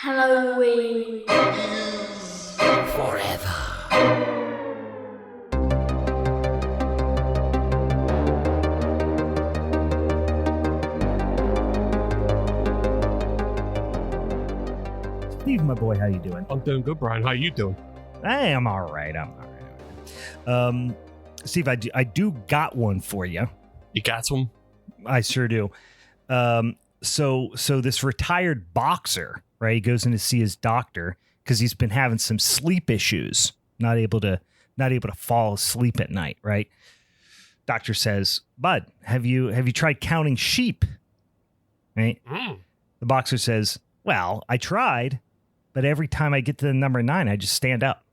Halloween. Forever. Steve, my boy, how you doing? I'm doing good, Brian. How you doing? Hey, I'm all right. Steve, I do got one for you. You got some? I sure do. So this retired boxer, right? He goes in to see his doctor because he's been having some sleep issues, not able to fall asleep at night, right? Doctor says, "Bud, have you tried counting sheep?" Right? The boxer says, "Well, I tried, but every time I get to the number 9, I just stand up."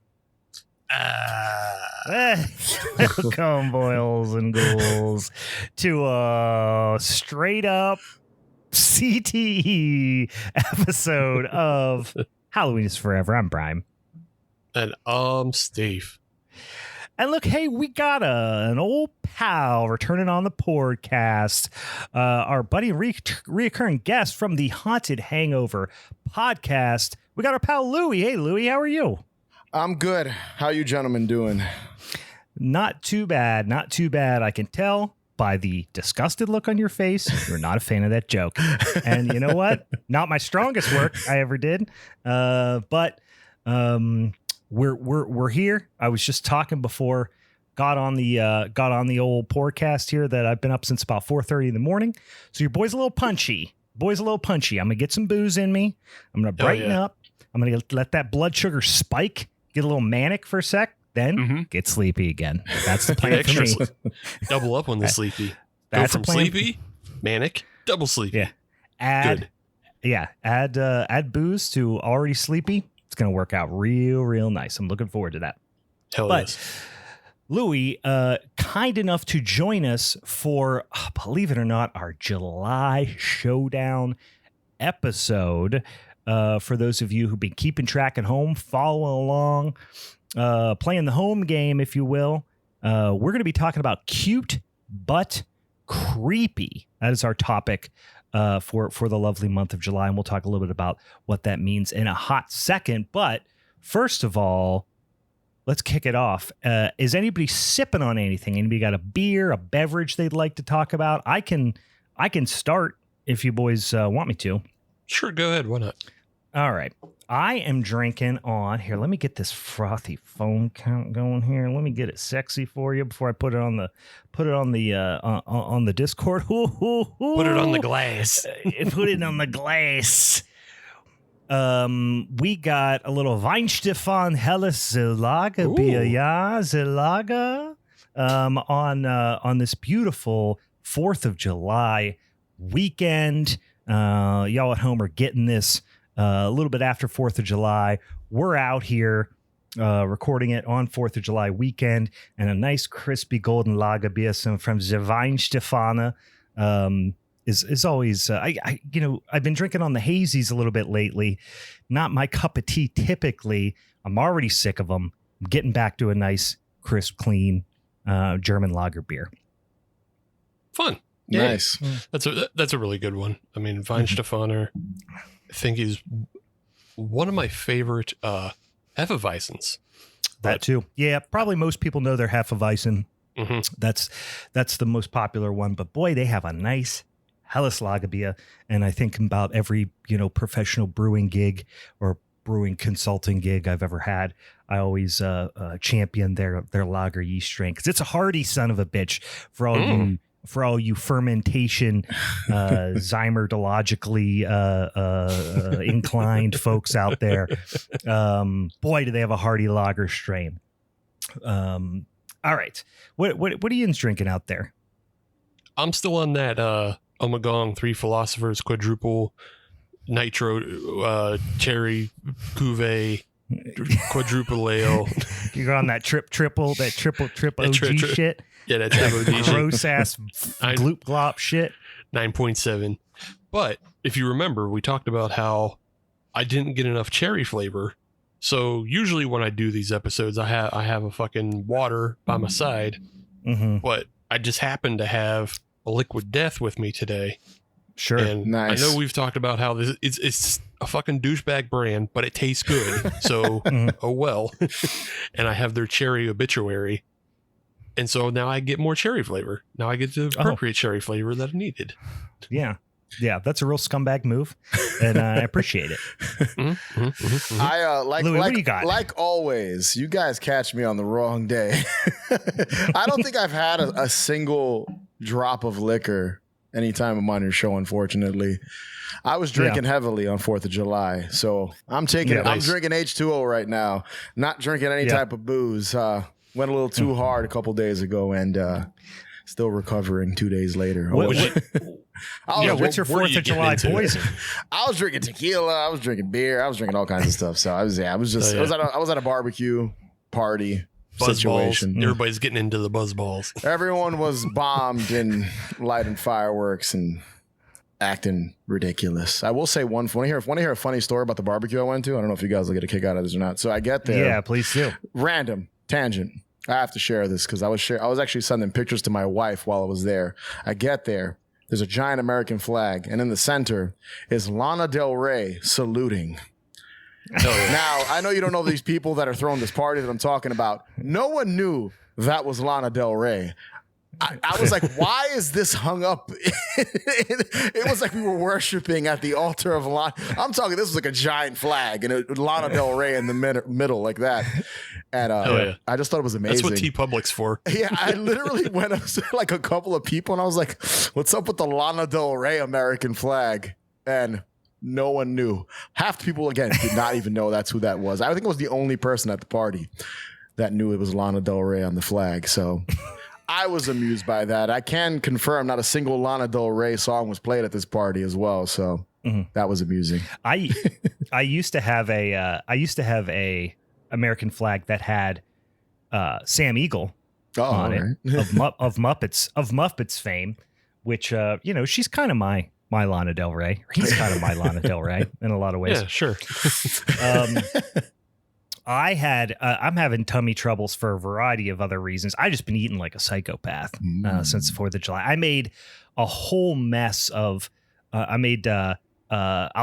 Welcome, boils and ghouls, to a straight up CTE episode of Halloween is Forever. I'm Brian. And Steve. And look, hey, we got an old pal returning on the podcast. Our buddy and reoccurring guest from the Haunted Hangover podcast. We got our pal Louie. Hey, Louie, how are you? I'm good. How you gentlemen doing? Not too bad. Not too bad. I can tell by the disgusted look on your face, you're not a fan of that joke. And you know what? Not my strongest work I ever did. But we're here. I was just talking before, got on the old podcast here that I've been up since about 4:30 in the morning. So your boy's a little punchy. I'm gonna get some booze in me. I'm gonna brighten up. I'm gonna let that blood sugar spike, get a little manic for a sec, then get sleepy again. That's the plan for me. Double up on the sleepy. That's Go from sleepy, manic, double sleepy. Yeah. Add booze to already sleepy. It's gonna work out real nice. I'm looking forward to that. Hell yes. Louie, kind enough to join us for, believe it or not, our July Showdown episode. For those of you who've been keeping track at home, following along, playing the home game, if you will, we're going to be talking about cute but creepy. That is our topic for the lovely month of July, and we'll talk a little bit about what that means in a hot second. But first of all, let's kick it off. Is anybody sipping on anything? Anybody got a beer, a beverage they'd like to talk about? I can start if you boys want me to. Sure, go ahead. Why not? All right. I am drinking on here. Let me get this frothy foam count going here. Let me get it sexy for you before I put it on the Discord. Put it on the glass. Put it on the glass. We got a little Weinstefan Helles Zelaga Bia Zelaga on this beautiful 4th of July weekend. Y'all at home are getting this a little bit after 4th of July. We're out here recording it on 4th of July weekend, and a nice crispy golden lager beer from the Weinstefana is always I've been drinking on the hazies a little bit lately. Not my cup of tea typically. I'm already sick of them. I'm getting back to a nice, crisp, clean German lager beer. Fun. Yeah. Nice. That's a really good one. I mean, Weinstefana, I think is one of my favorite Hefeweizens. That too. Yeah, probably most people know their Hefeweizen. That's the most popular one. But boy, they have a nice Helles Lagerbier, and I think about every professional brewing gig or brewing consulting gig I've ever had, I always champion their lager yeast strain because it's a hardy son of a bitch for all you fermentation, zymerdologically inclined folks out there. Boy, do they have a hardy lager strain. All right. What are you drinking out there? I'm still on that Omegong 3 Philosophers quadruple nitro cherry cuvee quadruple ale. You're on that triple OG shit. Yeah, that's OG gross ass gloop glop shit. 9.7. But if you remember, we talked about how I didn't get enough cherry flavor. So usually when I do these episodes, I have a fucking water by my side. But I just happened to have a liquid death with me today. Sure. And nice. I know we've talked about how this it's a fucking douchebag brand, but it tastes good. So, oh well. And I have their cherry obituary. And so now I get more cherry flavor. Now I get the appropriate cherry flavor that I needed. Yeah. Yeah, that's a real scumbag move, and I appreciate it. I Louie, what do you got? Like always, you guys catch me on the wrong day. I don't think I've had a single drop of liquor anytime I'm on your show, unfortunately. I was drinking heavily on 4th of July, so I'm drinking H2O right now, not drinking any type of booze. Went a little too hard a couple days ago, and still recovering 2 days later. What's your 4th of July poison? I was drinking tequila. I was drinking beer. I was drinking all kinds of stuff. So I was at a barbecue party situation. Everybody's getting into the buzz balls. Everyone was bombed and lighting fireworks and acting ridiculous. I will say want to hear a funny story about the barbecue I went to? I don't know if you guys will get a kick out of this or not. So I get there. Yeah, please do. Random tangent. I have to share this because I was actually sending pictures to my wife while I was there. I get there. There's a giant American flag, and in the center is Lana Del Rey saluting. Now, I know you don't know these people that are throwing this party that I'm talking about. No one knew that was Lana Del Rey. I was like, why is this hung up? It was like we were worshiping at the altar of Lana. I'm talking, this was like a giant flag and Lana Del Rey in the middle like that. And I just thought it was amazing. That's what T-Public's for. Yeah, I literally went up to like a couple of people and I was like, what's up with the Lana Del Rey American flag? And no one knew. Half the people, again, did not even know that's who that was. I think it was the only person at the party that knew it was Lana Del Rey on the flag. So I was amused by that. I can confirm not a single Lana Del Rey song was played at this party as well. So that was amusing. I used to have a American flag that had Sam Eagle on it of Muppets fame, which she's kind of my Lana Del Rey. He's kind of my Lana Del Rey in a lot of ways. Yeah, sure. I'm having tummy troubles for a variety of other reasons. I just been eating like a psychopath since the 4th of July. I made a whole mess of al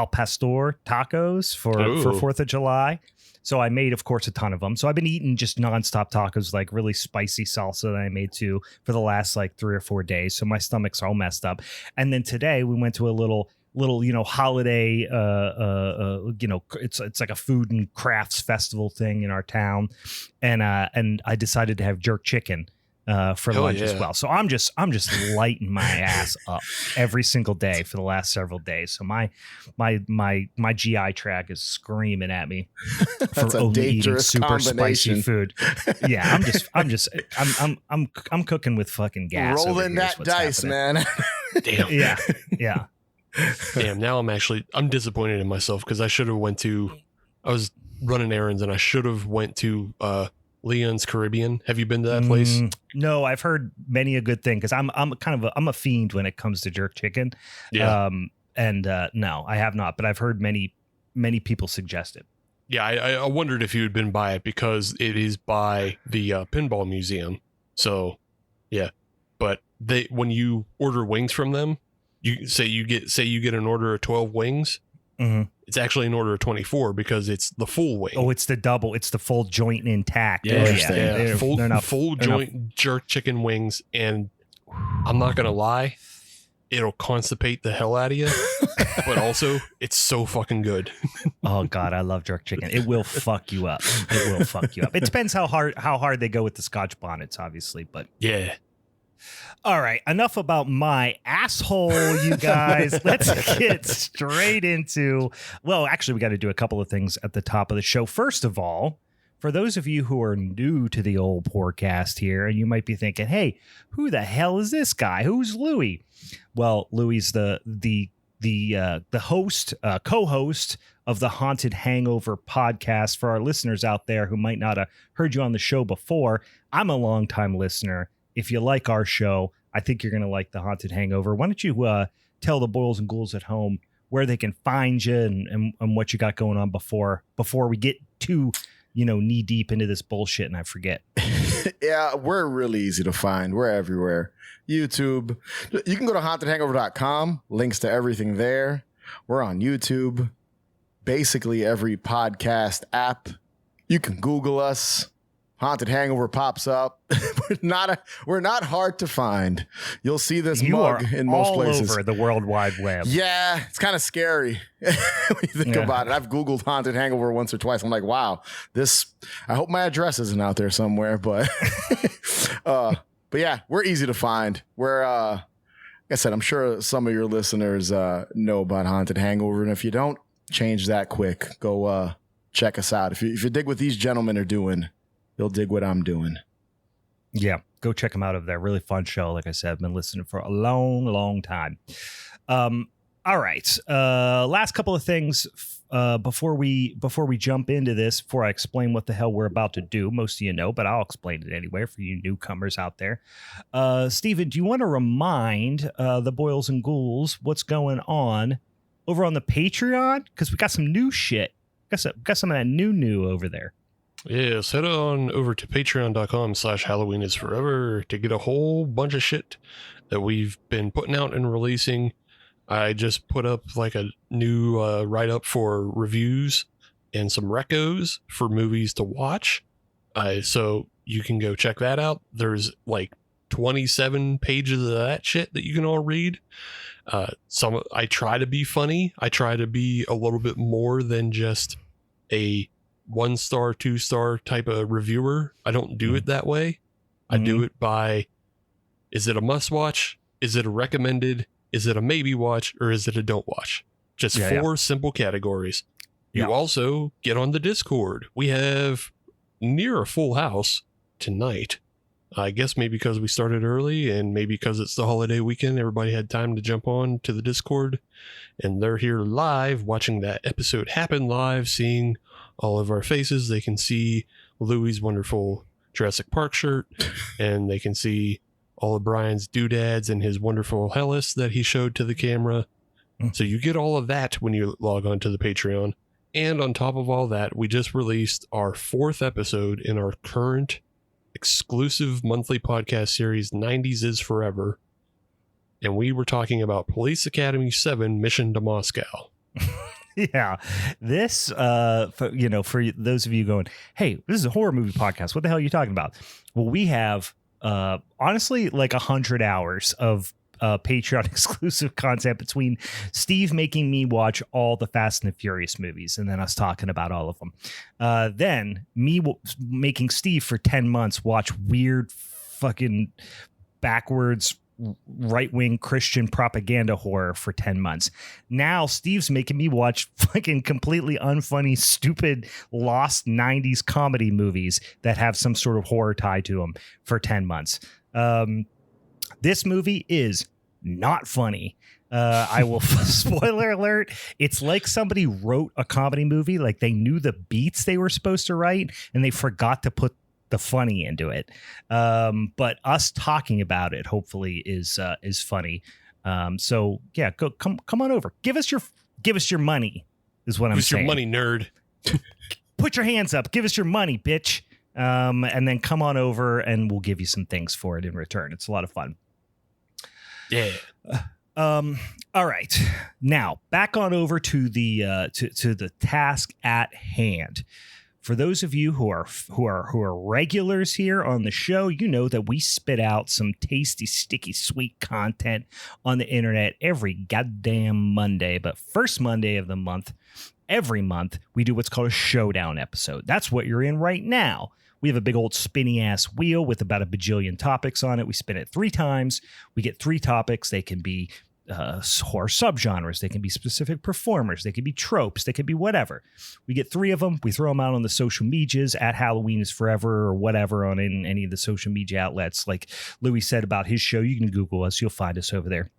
pastor tacos for 4th of July. So I made, of course, a ton of them. So I've been eating just nonstop tacos, like really spicy salsa that I made too for the last like 3 or 4 days. So my stomach's all messed up. And then today we went to a little holiday it's like a food and crafts festival thing in our town, and I decided to have jerk chicken for lunch as well. So I'm just lighting my ass up every single day for the last several days. So my GI tract is screaming at me for eating super spicy food. Yeah, I'm cooking with fucking gas. Rolling that dice, happening. man. Damn. Yeah. Damn, now I'm disappointed in myself because I was running errands and I should have went to Leon's Caribbean. Have you been to that place? No, I've heard many a good thing because I'm a fiend when it comes to jerk chicken. Yeah. No, I have not, but I've heard many people suggest it. Yeah, I wondered if you had been by it because it is by the pinball museum. So, yeah. But when you order wings from them, you get an order of 12 wings. Mm-hmm. It's actually an order of 24 because it's the full wing. Oh, it's the double. It's the full joint intact. Yeah. Full joint jerk chicken wings. And I'm not going to lie, it'll constipate the hell out of you. But also, it's so fucking good. Oh, God, I love jerk chicken. It will fuck you up. It depends how hard they go with the Scotch bonnets, obviously. But yeah. All right, enough about my asshole, you guys. Let's get straight into, well, actually, we got to do a couple of things at the top of the show. First of all, for those of you who are new to the old podcast here, and you might be thinking, hey, who the hell is this guy? Who's Louie? Well, Louie's the host, co-host of the Haunted Hangover podcast. For our listeners out there who might not have heard you on the show before, I'm a longtime listener. If you like our show, I think you're going to like the Haunted Hangover. Why don't you tell the boils and ghouls at home where they can find you and what you got going on before we get too, knee deep into this bullshit and I forget. Yeah, we're really easy to find. We're everywhere. YouTube. You can go to hauntedhangover.com. Links to everything there. We're on YouTube. basically every podcast app. You can Google us. Haunted Hangover pops up. We're not hard to find. You'll see this mug in most places. All over the World Wide Web. Yeah, it's kind of scary when you think about it. I've Googled Haunted Hangover once or twice. I'm like, wow, I hope my address isn't out there somewhere, but but yeah, we're easy to find. We're like I said, I'm sure some of your listeners know about Haunted Hangover, and if you don't, change that quick. Go check us out. If you dig what these gentlemen are doing, you'll dig what I'm doing. Yeah, go check them out over there. Really fun show. Like I said, I've been listening for a long, long time. All right. Last couple of things before we jump into this, before I explain what the hell we're about to do. Most of you know, but I'll explain it anyway for you newcomers out there. Steven, do you want to remind the Boils and Ghouls what's going on over on the Patreon? Because we got some new shit. Got some of that new over there. Yes, head on over to patreon.com/HalloweenIsForever to get a whole bunch of shit that we've been putting out and releasing. I just put up like a new write-up for reviews and some recos for movies to watch. So you can go check that out. There's like 27 pages of that shit that you can all read. I try to be funny. I try to be a little bit more than just a 1-star, 2-star type of reviewer. I don't do it that way. I do it by, is it a must watch? Is it a recommended? Is it a maybe watch? Or is it a don't watch? Just four simple categories. You also get on the Discord. We have near a full house tonight. I guess maybe because we started early and maybe because it's the holiday weekend, everybody had time to jump on to the Discord, and they're here live watching that episode happen live, seeing all of our faces. They can see Louie's wonderful Jurassic Park shirt, and they can see all of Brian's doodads and his wonderful Hellas that he showed to the camera. So you get all of that when you log on to the Patreon. And on top of all that, we just released our 4th episode in our current exclusive monthly podcast series, 90s is Forever. And we were talking about Police Academy 7 Mission to Moscow. Yeah, this, for those of you going, hey, this is a horror movie podcast. What the hell are you talking about? Well, we have, honestly, like 100 hours of Patreon exclusive content between Steve making me watch all the Fast and the Furious movies and then us talking about all of them. Then me making Steve for 10 months watch weird fucking backwards right-wing Christian propaganda horror for 10 months. Now Steve's making me watch fucking completely unfunny, stupid, lost 90s comedy movies that have some sort of horror tied to them for 10 months. This movie is not funny. I will spoiler alert. It's like somebody wrote a comedy movie, like they knew the beats they were supposed to write and they forgot to put the funny into it. But us talking about it hopefully is funny. So yeah, come on over. Give us your money is what I'm saying. Give us your money, nerd. Put your hands up. Give us your money, bitch. And then come on over and we'll give you some things for it in return. It's a lot of fun. Yeah. All right. Now back on over to the to the task at hand. For those of you who are regulars here on the show, you know that we spit out some tasty, sticky, sweet content on the internet every goddamn Monday. But first Monday of the month, every month, we do what's called a Showdown episode. That's what you're in right now. We have a big old spinny ass wheel with about a bajillion topics on it. We spin it 3 times. We get 3 topics. They can be horror subgenres. They can be specific performers. They can be tropes. They can be whatever. We get 3 of them. We throw them out on the social medias at Halloween is Forever or whatever on any of the social media outlets. Like Louie said about his show, you can Google us. You'll find us over there.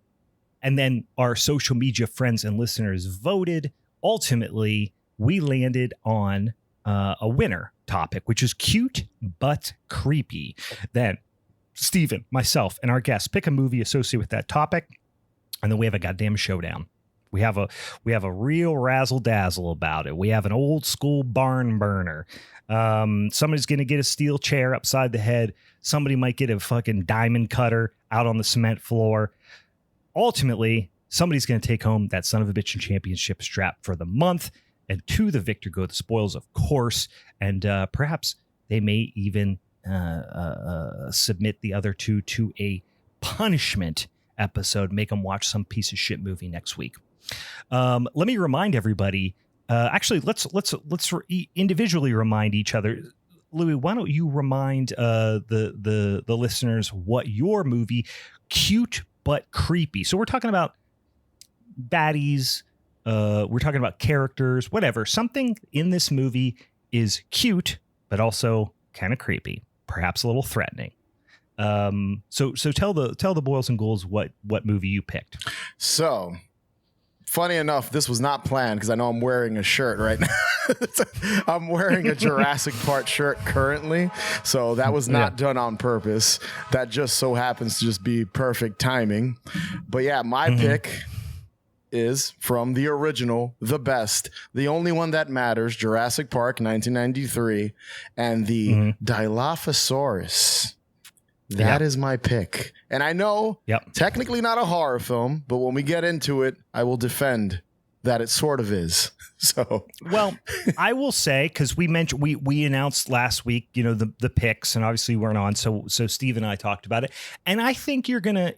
And then our social media friends and listeners voted. Ultimately, we landed on a winner topic, which is cute but creepy. Then Steven, myself, and our guests pick a movie associated with that topic, and then we have a goddamn showdown. We have a real razzle dazzle about it. We have an old school barn burner. Somebody's gonna get a steel chair upside the head. Somebody might get a fucking diamond cutter out on the cement floor. Ultimately, somebody's gonna take home that son of a bitch championship strap for the month. and to the victor go the spoils, of course. And perhaps they may even submit the other two to a punishment episode, make them watch some piece of shit movie next week. Let me remind everybody. Actually, let's individually remind each other. Louie, why don't you remind the listeners what your movie, Cute but Creepy. So we're talking about baddies. We're talking about characters, whatever. Something in this movie is cute, but also kind of creepy, perhaps a little threatening. So tell the boys and ghouls what movie you picked. So, funny enough, this was not planned because I know I'm wearing a shirt right now. I'm wearing a Jurassic Park shirt currently, so that was not done on purpose. That just so happens to just be perfect timing. But yeah, my pick is from the original, the best, the only one that matters, Jurassic Park 1993, and the Dilophosaurus. That is my pick. And I know technically not a horror film, but when we get into it, I will defend that it sort of is. So, well, I will say, because we mentioned we announced last week, the picks, and obviously weren't on. So Steve and I talked about it, and I think you're gonna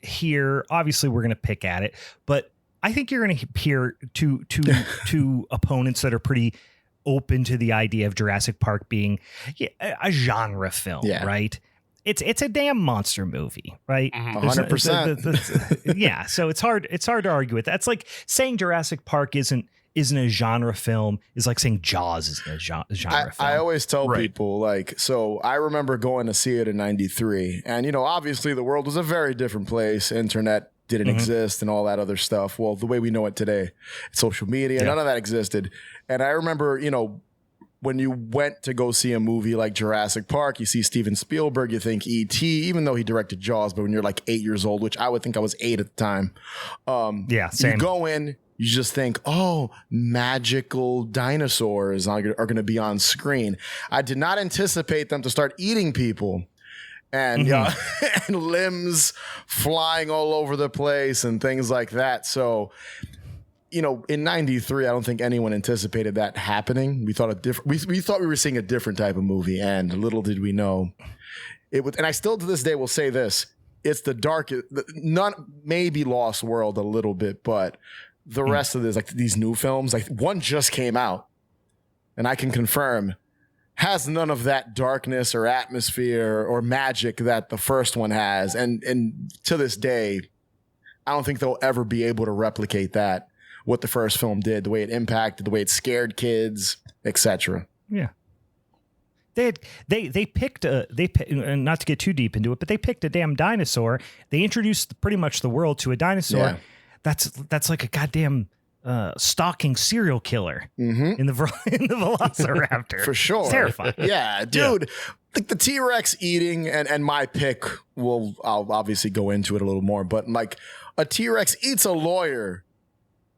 hear. Obviously, we're gonna pick at it, but I think you're gonna hear two opponents that are pretty open to the idea of Jurassic Park being a genre film, right? It's a damn monster movie, right? 100%. Yeah, so it's hard to argue with that. It's like saying Jurassic Park isn't a genre film is like saying Jaws isn't a genre film. I always tell people, so I remember going to see it in 93, and obviously the world was a very different place. Internet didn't exist and all that other stuff. Well, the way we know it today, social media, none of that existed. And I remember, when you went to go see a movie like Jurassic Park, you see Steven Spielberg, you think E.T., even though he directed Jaws, but when you're like 8 years old, which I would think I was 8 at the time. Same. You go in, you just think, oh, magical dinosaurs are going to be on screen. I did not anticipate them to start eating people. And, and limbs flying all over the place and things like that. So, in 93, I don't think anyone anticipated that happening. We thought we thought we were seeing a different type of movie, and little did we know it would. And I still to this day will say this: it's the darkest, maybe Lost World a little bit, but the rest of this, like these new films, like one just came out, and I can confirm has none of that darkness or atmosphere or magic that the first one has, and to this day, I don't think they'll ever be able to replicate that. What the first film did, the way it impacted, the way it scared kids, etc. Yeah, they picked not to get too deep into it, but they picked a damn dinosaur. They introduced pretty much the world to a dinosaur. That's like a goddamn stalking serial killer in the Velociraptor for sure. It's terrifying. Yeah, dude. Like the T-Rex eating, and my pick I'll obviously go into it a little more, but like a T-Rex eats a lawyer.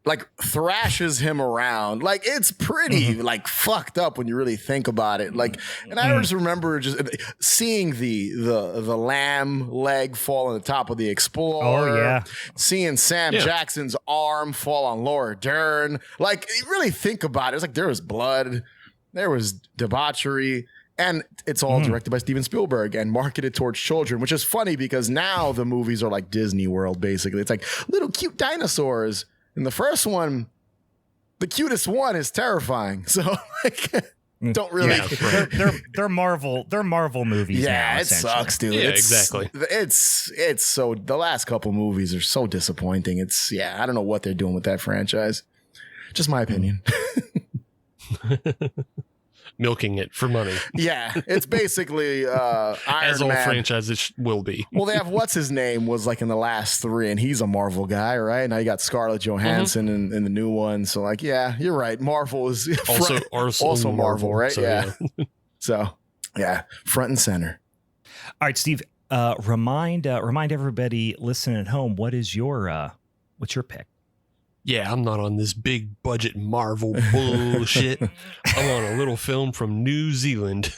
Like thrashes him around. Like it's pretty like fucked up when you really think about it. Like, and I just remember just seeing the lamb leg fall on the top of the Explorer. Oh yeah. Seeing Sam Jackson's arm fall on Laura Dern. Like you really think about it. It's like there was blood, there was debauchery. And it's all directed by Steven Spielberg and marketed towards children, which is funny because now the movies are like Disney World, basically. It's like little cute dinosaurs. In the first one, the cutest one is terrifying. So like, don't really. Yeah, they're Marvel movies. Yeah, now, it sucks, dude. Yeah, exactly. It's so the last couple movies are so disappointing. I don't know what they're doing with that franchise. Just my opinion. Milking it for money. Yeah, it's basically Iron as all Man. franchises will be. Well, they have what's his name was like in the last 3, and he's a Marvel guy, right? Now you got Scarlett Johansson in the new one. So like, yeah, you're right. Marvel is also Marvel, right? So, yeah. So yeah, front and center. All right, Steve. Remind everybody listening at home what's your pick? Yeah, I'm not on this big budget Marvel bullshit. I'm on a little film from New Zealand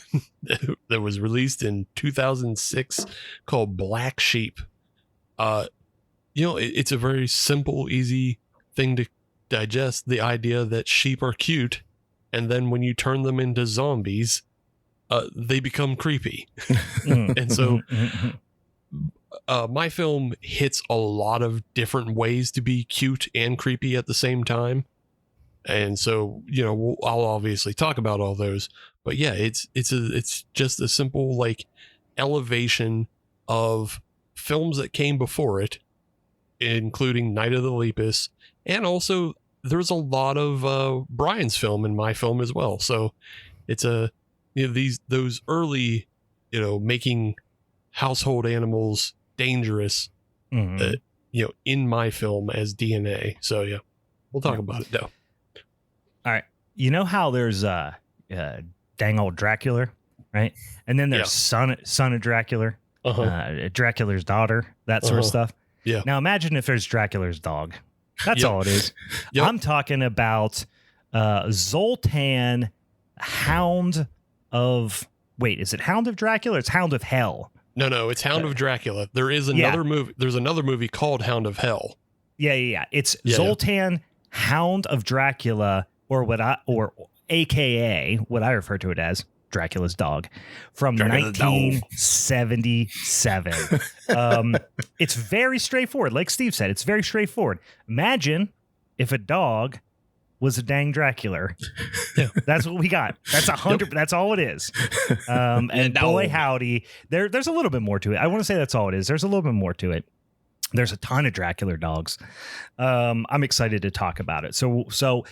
that was released in 2006 called Black Sheep. It's a very simple, easy thing to digest the idea that sheep are cute, and then when you turn them into zombies, they become creepy. And so my film hits a lot of different ways to be cute and creepy at the same time. And so, I'll obviously talk about all those, but yeah, it's just a simple like elevation of films that came before it, including Night of the Lepus, and also there's a lot of Brian's film in my film as well. So it's those early, making household animals dangerous, in my film as DNA. So yeah, we'll talk about it though. All right. You know how there's dang old Dracula, right? And then there's son of Dracula, Dracula's daughter, that sort of stuff. Yeah. Now imagine if there's Dracula's dog. That's all it is. Yep. I'm talking about Zoltan, Hound of... Wait, is it Hound of Dracula? It's Hound of Hell. No, it's Hound of Dracula. There is another movie. There's another movie called Hound of Hell. Yeah. It's Zoltan, Hound of Dracula, or AKA what I refer to it as, Dracula's dog, from 1977. It's very straightforward. Like Steve said, it's very straightforward. Imagine if a dog was a dang Dracula. Yeah. That's what we got. That's 100. That's all it is. And boy, howdy, there's a little bit more to it. I want to say that's all it is. There's a little bit more to it. There's a ton of Dracula dogs. I'm excited to talk about it. So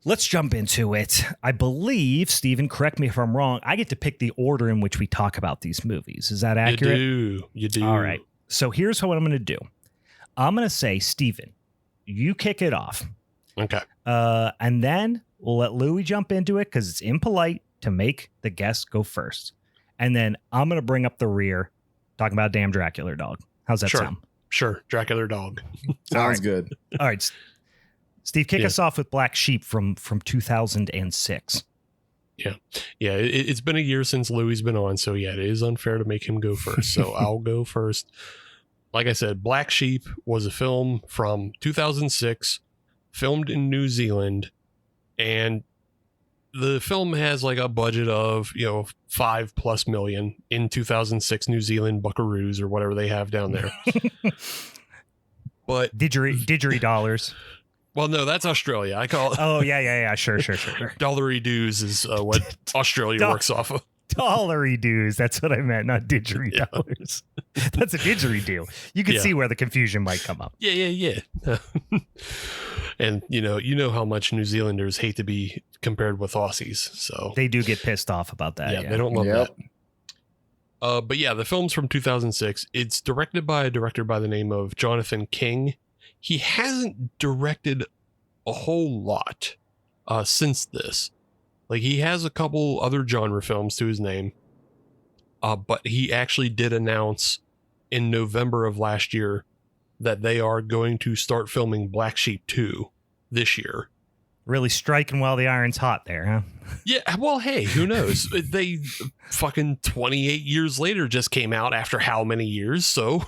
let's jump into it. I believe, Steven, correct me if I'm wrong, I get to pick the order in which we talk about these movies. Is that accurate? You do. All right. So here's what I'm going to do. I'm going to say, Steven, you kick it off. Okay. And then we'll let Louie jump into it because it's impolite to make the guest go first. And then I'm going to bring up the rear, talking about damn Dracula dog. How's that sound? Sure. Dracula dog. Sounds good. All right. Steve, kick us off with Black Sheep from 2006. Yeah. It's been a year since Louie's been on, so yeah, it is unfair to make him go first. So I'll go first. Like I said, Black Sheep was a film from 2006, filmed in New Zealand, and the film has like a budget of $5+ million in 2006 New Zealand buckaroos or whatever they have down there. But didgeridoo dollars. Well, no, that's Australia. I call it. Oh, yeah. Sure. Dollary dues is what Australia works off of. Dollary dues. That's what I meant, not didgeridoo dollars. That's a didgeridoo. You can see where the confusion might come up. Yeah. And you know how much New Zealanders hate to be compared with Aussies, so they do get pissed off about that. Yeah, they don't love that. But yeah, the film's from 2006. It's directed by a director by the name of Jonathan King. He hasn't directed a whole lot since this. Like, he has a couple other genre films to his name, but he actually did announce in November of last year that they are going to start filming Black Sheep 2 this year. Really striking while the iron's hot there, huh? Yeah, well, hey, who knows? They fucking 28 years later just came out after how many years? So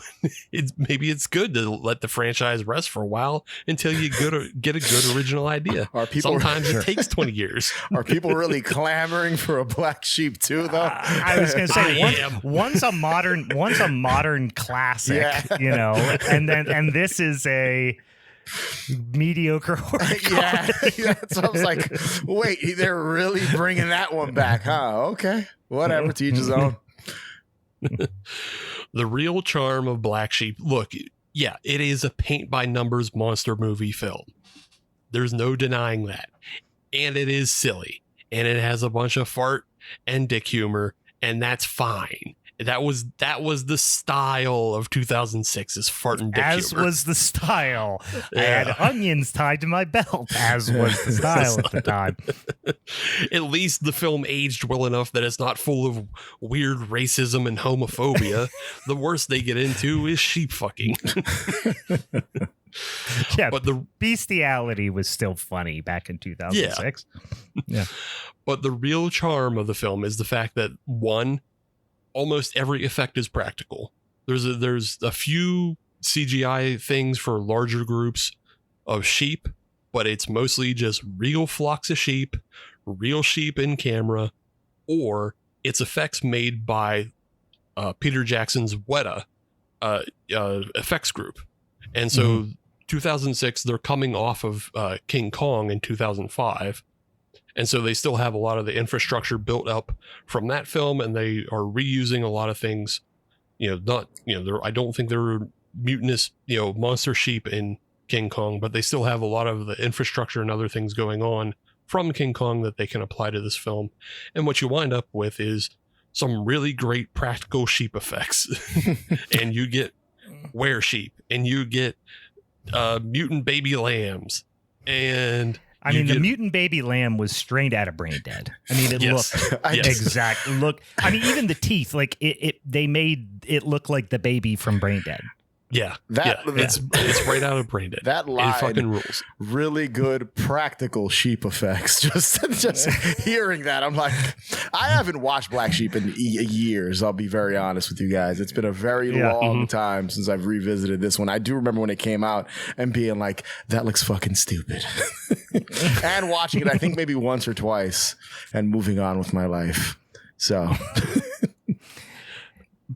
maybe it's good to let the franchise rest for a while until you get a good original idea. Sometimes it takes 20 years. Are people really clamoring for a Black Sheep 2, though? I was going to say, one's a modern classic, and this is a mediocre horror. Yeah. So I was like, wait, they're really bringing that one back, huh? Okay, whatever, to each his own. The real charm of Black Sheep, look, yeah, it is a paint by numbers monster movie film. There's no denying that. And it is silly, and it has a bunch of fart and dick humor, and that's fine. That was the style of 2006 is fart and dick humor. Was the style. Yeah. I had onions tied to my belt, as was the style at the time. At least the film aged well enough that it's not full of weird racism and homophobia. The worst they get into is sheep fucking. Yeah, but the bestiality was still funny back in 2006. Yeah. But the real charm of the film is the fact that, one, almost every effect is practical. There's a few CGI things for larger groups of sheep, but it's mostly just real flocks of sheep in camera, or it's effects made by Peter Jackson's Weta effects group. And so 2006, they're coming off of King Kong in 2005. And so they still have a lot of the infrastructure built up from that film, and they are reusing a lot of things. I don't think there were mutinous, monster sheep in King Kong, but they still have a lot of the infrastructure and other things going on from King Kong that they can apply to this film. And what you wind up with is some really great practical sheep effects. And you get were sheep, and you get mutant baby lambs, and the mutant baby lamb was strained out of Brain Dead. I mean, it looked exact. Look, I mean, even the teeth, like they made it look like the baby from Brain Dead. Yeah, it's right out of Brain Dead. That line, it fucking rules. Really good practical sheep effects. Just hearing that, I'm like, I haven't watched Black Sheep in years. I'll be very honest with you guys. It's been a very long time since I've revisited this one. I do remember when it came out and being like, that looks fucking stupid. And watching it, I think maybe once or twice, and moving on with my life. So...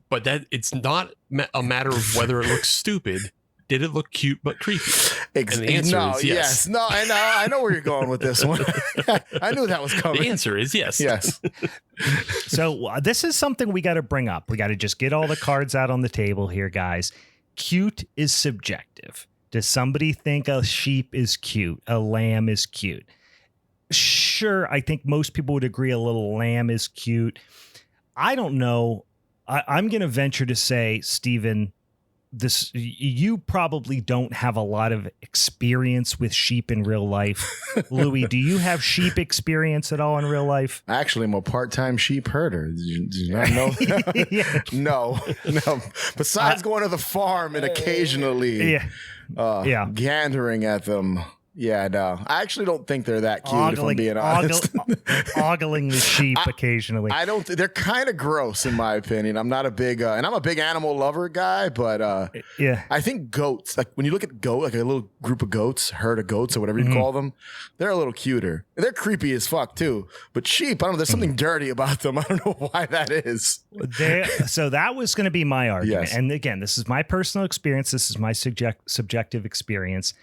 But that it's not a matter of whether it looks stupid. Did it look cute but creepy? And the answer is yes. No, I know where you're going with this one. I knew that was coming. The answer is yes. Yes. So this is something we got to bring up. We got to just get all the cards out on the table here, guys. Cute is subjective. Does somebody think a sheep is cute? A lamb is cute? Sure, I think most people would agree a little lamb is cute. I don't know. I'm going to venture to say, Stephen, you probably don't have a lot of experience with sheep in real life. Louie, do you have sheep experience at all in real life? Actually, I'm a part-time sheep herder. Did you not know that? No. Besides going to the farm and occasionally gandering at them. Yeah, no. I actually don't think they're that cute, if I'm being honest. Ogling the sheep occasionally. I don't. They're kind of gross, in my opinion. I'm not a big, and I'm a big animal lover guy, but I think goats, like when you look at like a little group of goats, herd of goats, or whatever you call them, they're a little cuter. They're creepy as fuck too. But sheep, I don't know. There's something dirty about them. I don't know why that is. So that was going to be my argument. Yes. And again, this is my personal experience. This is my subjective experience.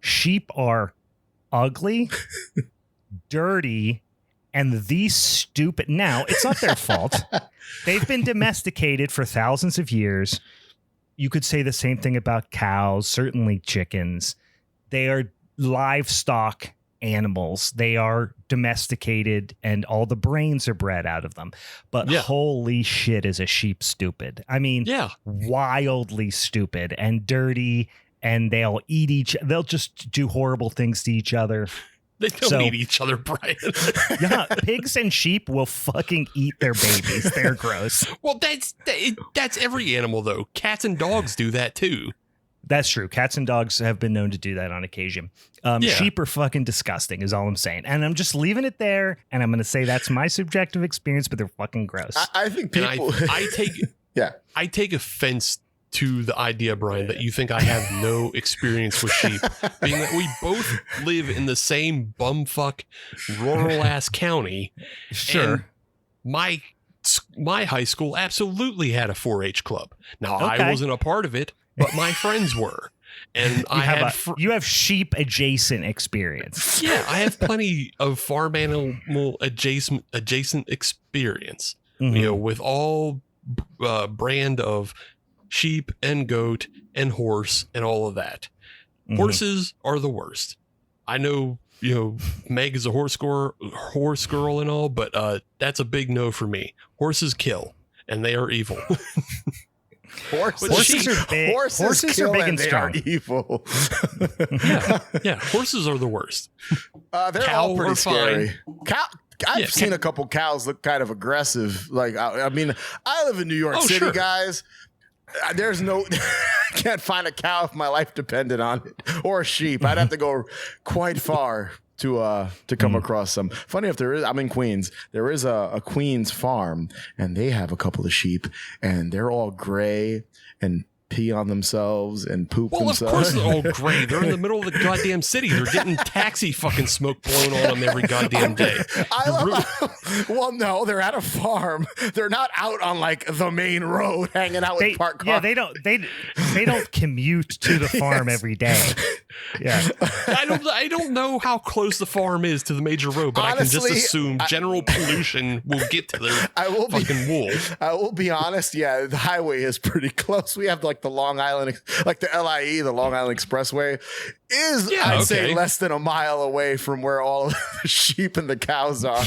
Sheep are ugly, dirty, and these stupid. Now, it's not their fault. They've been domesticated for thousands of years. You could say the same thing about cows, certainly chickens. They are livestock animals. They are domesticated, and all the brains are bred out of them. But holy shit, is a sheep stupid. I mean, wildly stupid and dirty. And they'll they'll just do horrible things to each other. They don't eat each other, Brian. Yeah, pigs and sheep will fucking eat their babies. They're gross. Well, that's every animal, though. Cats and dogs do that, too. That's true. Cats and dogs have been known to do that on occasion. Sheep are fucking disgusting, is all I'm saying. And I'm just leaving it there, and I'm going to say that's my subjective experience, but they're fucking gross. I think people... I take offense to the idea, Brian, that you think I have no experience with sheep, being that we both live in the same bumfuck rural ass county. Sure. And my high school absolutely had a 4-H club. Now, I wasn't a part of it, but my friends were. And you have sheep adjacent experience. Yeah, I have plenty of farm animal adjacent experience. With all brand of sheep and goat and horse and all of that. Horses are the worst. I know, Meg is a horse girl and all, but that's a big no for me. Horses kill, and they are evil. Horses are big. Horses are big and strong. Evil. Yeah. Horses are the worst. They're all pretty scary. I've seen a couple cows look kind of aggressive. Like, I mean, I live in New York City, guys. There's I can't find a cow if my life depended on it, or a sheep. I'd have to go quite far to come across some. Funny if there is, I'm in Queens. There is a Queens farm, and they have a couple of sheep, and they're all gray and pee on themselves and poop Well, themselves. of course. Oh, great. They're in the middle of the goddamn city. They're getting taxi fucking smoke blown on them every goddamn day. Well, no, they're at a farm. They're not out on like the main road hanging out with parked cars. Yeah, they don't commute to the farm every day. Yeah. I don't know how close the farm is to the major road, but Honestly, I can just assume general pollution will get to their fucking wool. I will be honest. Yeah, the highway is pretty close. We have like the Long Island, like the LIE, the Long Island Expressway, is I'd say less than a mile away from where all of the sheep and the cows are,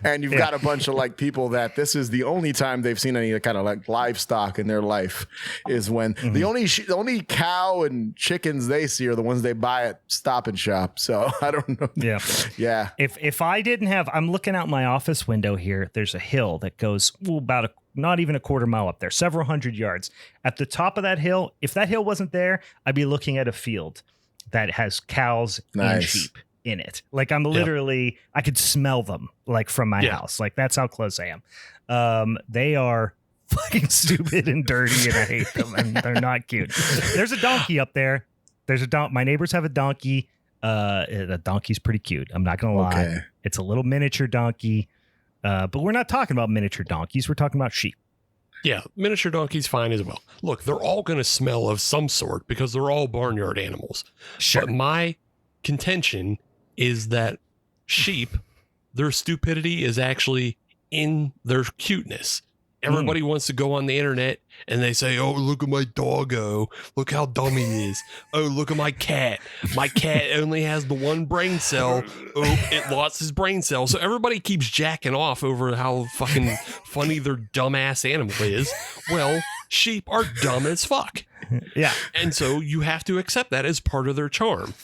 and you've got a bunch of like people that this is the only time they've seen any kind of like livestock in their life is when the only cow and chickens they see are the ones they buy at Stop and Shop. So I don't know. Yeah. If I didn't have, I'm looking out my office window here. There's a hill that goes about not even a quarter mile up there, several hundred yards. At the top of that hill, if that hill wasn't there, I'd be looking at a field that has cows and sheep in it. Like I'm literally, I could smell them like from my house. Like that's how close I am. They are fucking stupid and dirty and I hate them and they're not cute. There's a donkey up there. My neighbors have a donkey. The donkey's pretty cute. I'm not going to lie. Okay. It's a little miniature donkey. But we're not talking about miniature donkeys. We're talking about sheep. Yeah, miniature donkey's fine as well. Look, they're all going to smell of some sort because they're all barnyard animals. Sure. But my contention is that sheep, their stupidity is actually in their cuteness. Everybody wants to go on the internet and they say, oh, look at my doggo. Look how dumb he is. Oh, look at my cat. My cat only has the one brain cell. Oh, it lost his brain cell. So everybody keeps jacking off over how fucking funny their dumbass animal is. Well, sheep are dumb as fuck. Yeah. And so you have to accept that as part of their charm.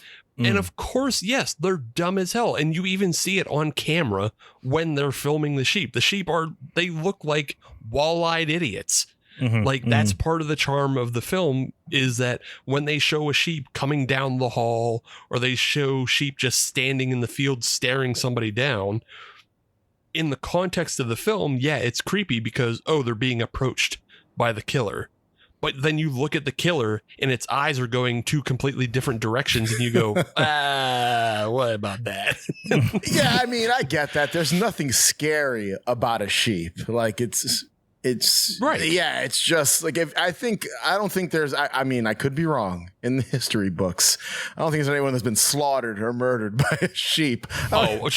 And of course, yes, they're dumb as hell. And you even see it on camera when they're filming the sheep. The sheep they look like wall-eyed idiots. Like that's part of the charm of the film is that when they show a sheep coming down the hall or they show sheep just standing in the field staring somebody down, in the context of the film, yeah, it's creepy because, oh, they're being approached by the killer. But then you look at the killer and its eyes are going two completely different directions and you go, what about that? Yeah, I mean, I get that. There's nothing scary about a sheep. Like it's right. Yeah, it's just like I don't think there's I mean, I could be wrong in the history books. I don't think there's anyone that's been slaughtered or murdered by a sheep. Oh,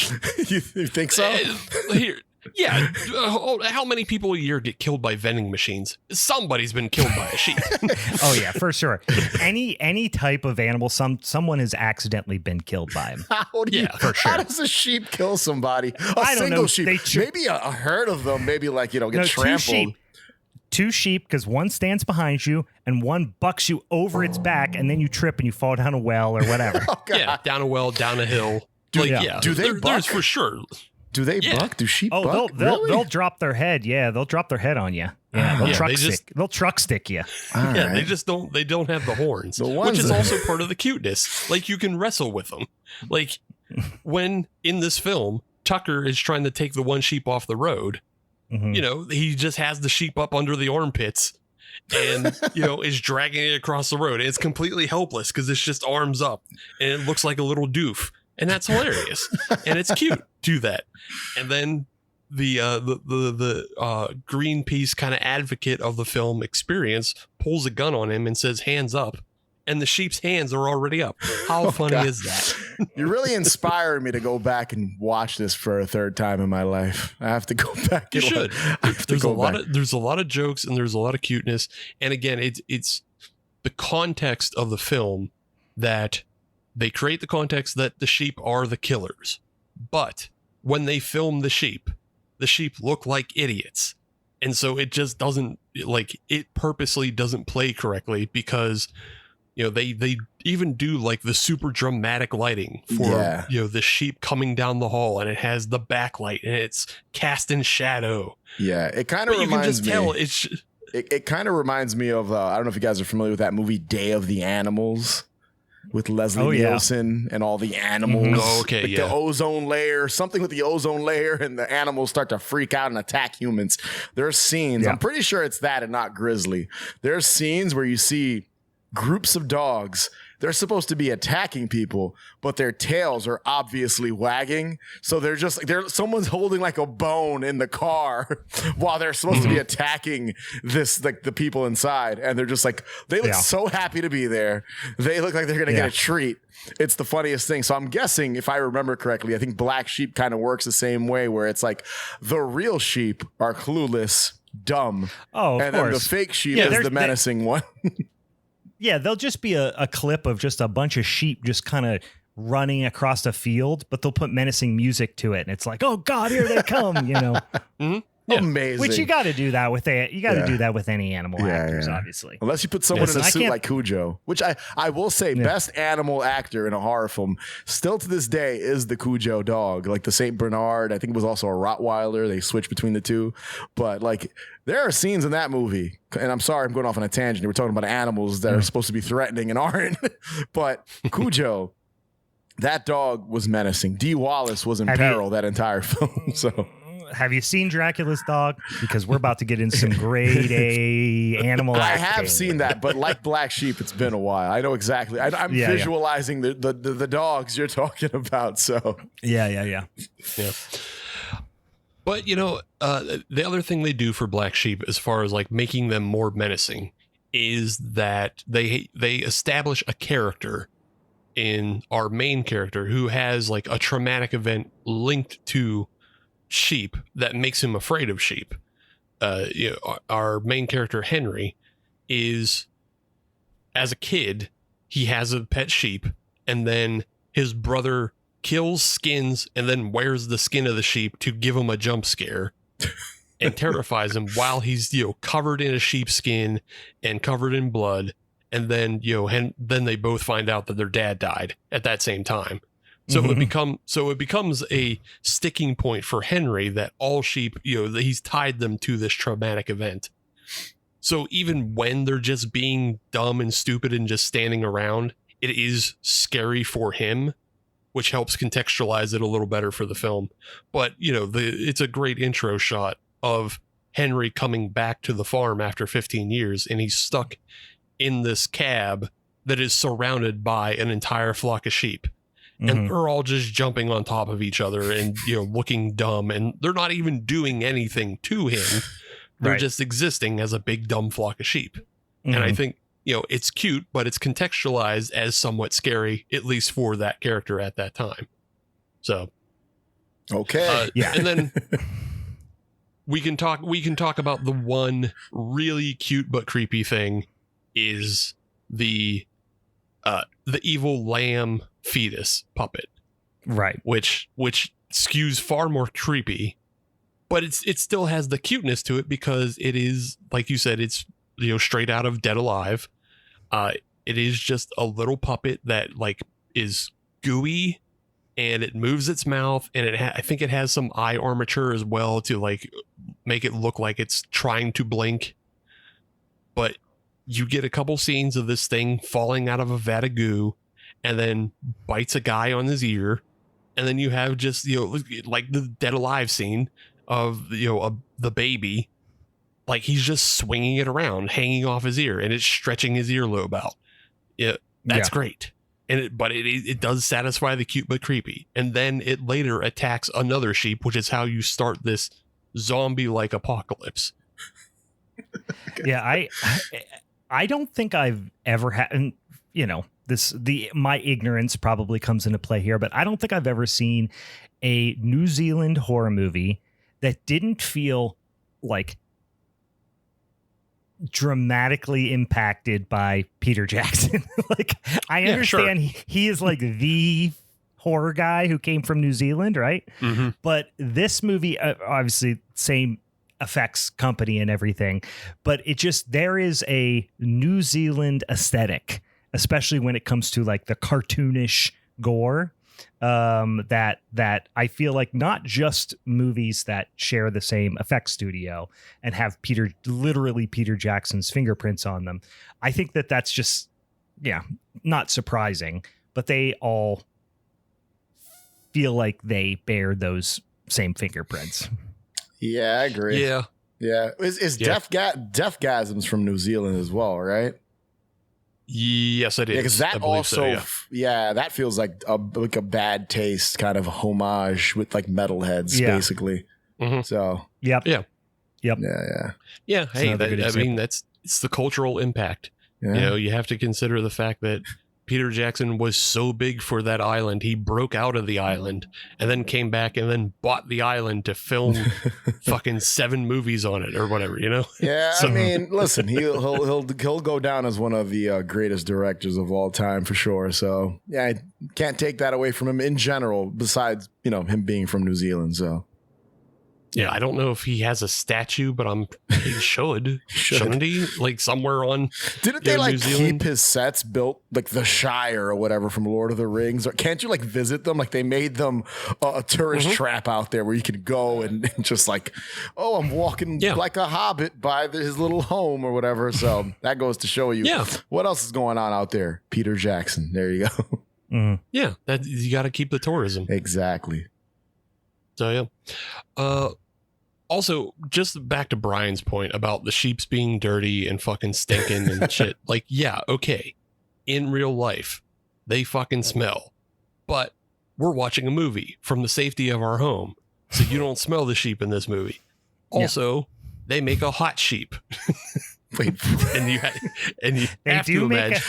you think so? Here. Yeah, how many people a year get killed by vending machines? Somebody's been killed by a sheep. Oh yeah, for sure. Any type of animal, someone has accidentally been killed by him. For sure. How does a sheep kill somebody? I don't know. Sheep. Maybe a herd of them. Maybe like get trampled. Two sheep, because one stands behind you and one bucks you over its back, and then you trip and you fall down a well or whatever. Yeah, down a well, down a hill. Do they buck? There's for sure. Do they buck? Do sheep buck? They'll drop their head. Yeah, they'll drop their head on you. Yeah, they'll truck stick you. Yeah, they just don't. They don't have the horns, which is also part of the cuteness. Like you can wrestle with them. Like when in this film, Tucker is trying to take the one sheep off the road. You know, he just has the sheep up under the armpits and, is dragging it across the road. It's completely helpless because it's just arms up and it looks like a little doof. And that's hilarious. And it's cute. Do that. And then the Greenpeace kind of advocate of the film Experience pulls a gun on him and says, hands up. And the sheep's hands are already up. How funny is that? You're really inspiring me to go back and watch this for a third time in my life. I have to go back. You should. There's a lot of jokes and there's a lot of cuteness. And again, it's the context of the film that they create the context that the sheep are the killers. But when they film the sheep look like idiots. And so it just doesn't, like, it purposely doesn't play correctly because, they even do like the super dramatic lighting for, the sheep coming down the hall and it has the backlight and it's cast in shadow. Yeah. It kind of reminds me. It kind of reminds me of, I don't know if you guys are familiar with that movie, Day of the Animals. with Leslie Nielsen and all the animals. Oh, okay, like the ozone layer, something with the ozone layer, and the animals start to freak out and attack humans. There's scenes, I'm pretty sure it's that and not Grizzly. There's scenes where you see groups of dogs. They're supposed to be attacking people, but their tails are obviously wagging. So they're just like someone's holding like a bone in the car while they're supposed to be attacking the people inside. And they're just like, they look so happy to be there. They look like they're going to get a treat. It's the funniest thing. So I'm guessing, if I remember correctly, I think Black Sheep kind of works the same way, where it's like the real sheep are clueless, dumb. Oh, and then the fake sheep is the menacing one. Yeah, there'll just be a clip of just a bunch of sheep just kind of running across a field, but they'll put menacing music to it, and it's like, oh God, here they come, you know. Amazing. Which you got to do that with do that with any animal actors, obviously. Unless you put someone in a suit like Cujo, which I will say, best animal actor in a horror film still to this day is the Cujo dog, like the Saint Bernard. I think it was also a Rottweiler. They switched between the two, but like there are scenes in that movie, and I'm sorry I'm going off on a tangent. We're talking about animals that are supposed to be threatening and aren't, but Cujo, that dog was menacing. Dee Wallace was in peril that entire film. So. Have you seen Dracula's dog? Because we're about to get into some grade A animal acting. I have seen that, but like Black Sheep, it's been a while. I know exactly. I'm visualizing the dogs you're talking about. So yeah. But you know, the other thing they do for Black Sheep, as far as like making them more menacing, is that they establish a character in our main character who has like a traumatic event linked to sheep that makes him afraid of sheep. Our main character Henry is, as a kid, he has a pet sheep, and then his brother kills, skins, and then wears the skin of the sheep to give him a jump scare and terrifies him while he's covered in a sheepskin and covered in blood. And then then they both find out that their dad died at that same time. So it becomes a sticking point for Henry that all sheep, that he's tied them to this traumatic event. So even when they're just being dumb and stupid and just standing around, it is scary for him, which helps contextualize it a little better for the film. But, it's a great intro shot of Henry coming back to the farm after 15 years, and he's stuck in this cab that is surrounded by an entire flock of sheep. And they're all just jumping on top of each other and, looking dumb. And they're not even doing anything to him. They're just existing as a big, dumb flock of sheep. And I think, it's cute, but it's contextualized as somewhat scary, at least for that character at that time. So. Okay. And then we can talk about the one really cute but creepy thing is the evil lamb fetus puppet, right? Which skews far more creepy, but it still has the cuteness to it because it is, like you said, it's straight out of Dead Alive. It is just a little puppet that like is gooey, and it moves its mouth, and I think it has some eye armature as well to like make it look like it's trying to blink. But you get a couple scenes of this thing falling out of a vat of goo and then bites a guy on his ear. And then you have just, like the Dead Alive scene of, the baby, like he's just swinging it around, hanging off his ear, and it's stretching his earlobe out. That's great. But it does satisfy the cute but creepy. And then it later attacks another sheep, which is how you start this zombie-like apocalypse. Yeah, I don't think I've ever had, and my ignorance probably comes into play here, but I don't think I've ever seen a New Zealand horror movie that didn't feel like dramatically impacted by Peter Jackson. Like, I understand he is like the horror guy who came from New Zealand, right? Mm-hmm. But this movie, obviously same effects company and everything, but there is a New Zealand aesthetic, especially when it comes to like the cartoonish gore, that I feel like not just movies that share the same effects studio and have Peter Jackson's fingerprints on them. I think that's just yeah, not surprising, but they all feel like they bear those same fingerprints. Yeah, I agree. Yeah. Yeah. Is Deathgasms from New Zealand as well, right? Yes, it is. Yeah, because that also, yeah. that feels like a bad taste kind of homage with like metalheads, basically. Mm-hmm. So, Yep. Yeah. It's Hey, another good example. it's the cultural impact. yeah. You know, you have to consider the fact that Peter Jackson was so big for that island, he broke out of the island and then came back and then bought the island to film fucking 7 movies on it or whatever, you know? Yeah, So- I mean, listen, he'll go down as one of the greatest directors of all time for sure. So yeah, I can't take that away from him in general. Besides, him being from New Zealand. So Yeah, I don't know if he has a statue, but he should. Shouldn't he? Like somewhere on. Didn't they New Zealand? keep his sets built like the Shire or whatever from Lord of the Rings? Or can't you visit them? Like they made them a tourist trap out there where you could go and just I'm walking like a hobbit by his little home or whatever. So that goes to show you what else is going on out there. Peter Jackson. There you go. Mm. Yeah, that you got to keep the tourism. Exactly. So yeah. Also, just back to Brian's point about the sheeps being dirty and fucking stinking and shit. Like, yeah, okay. In real life, they fucking smell. But we're watching a movie from the safety of our home. So you don't smell the sheep in this movie. Also, they make a hot sheep. Wait, and you have to imagine.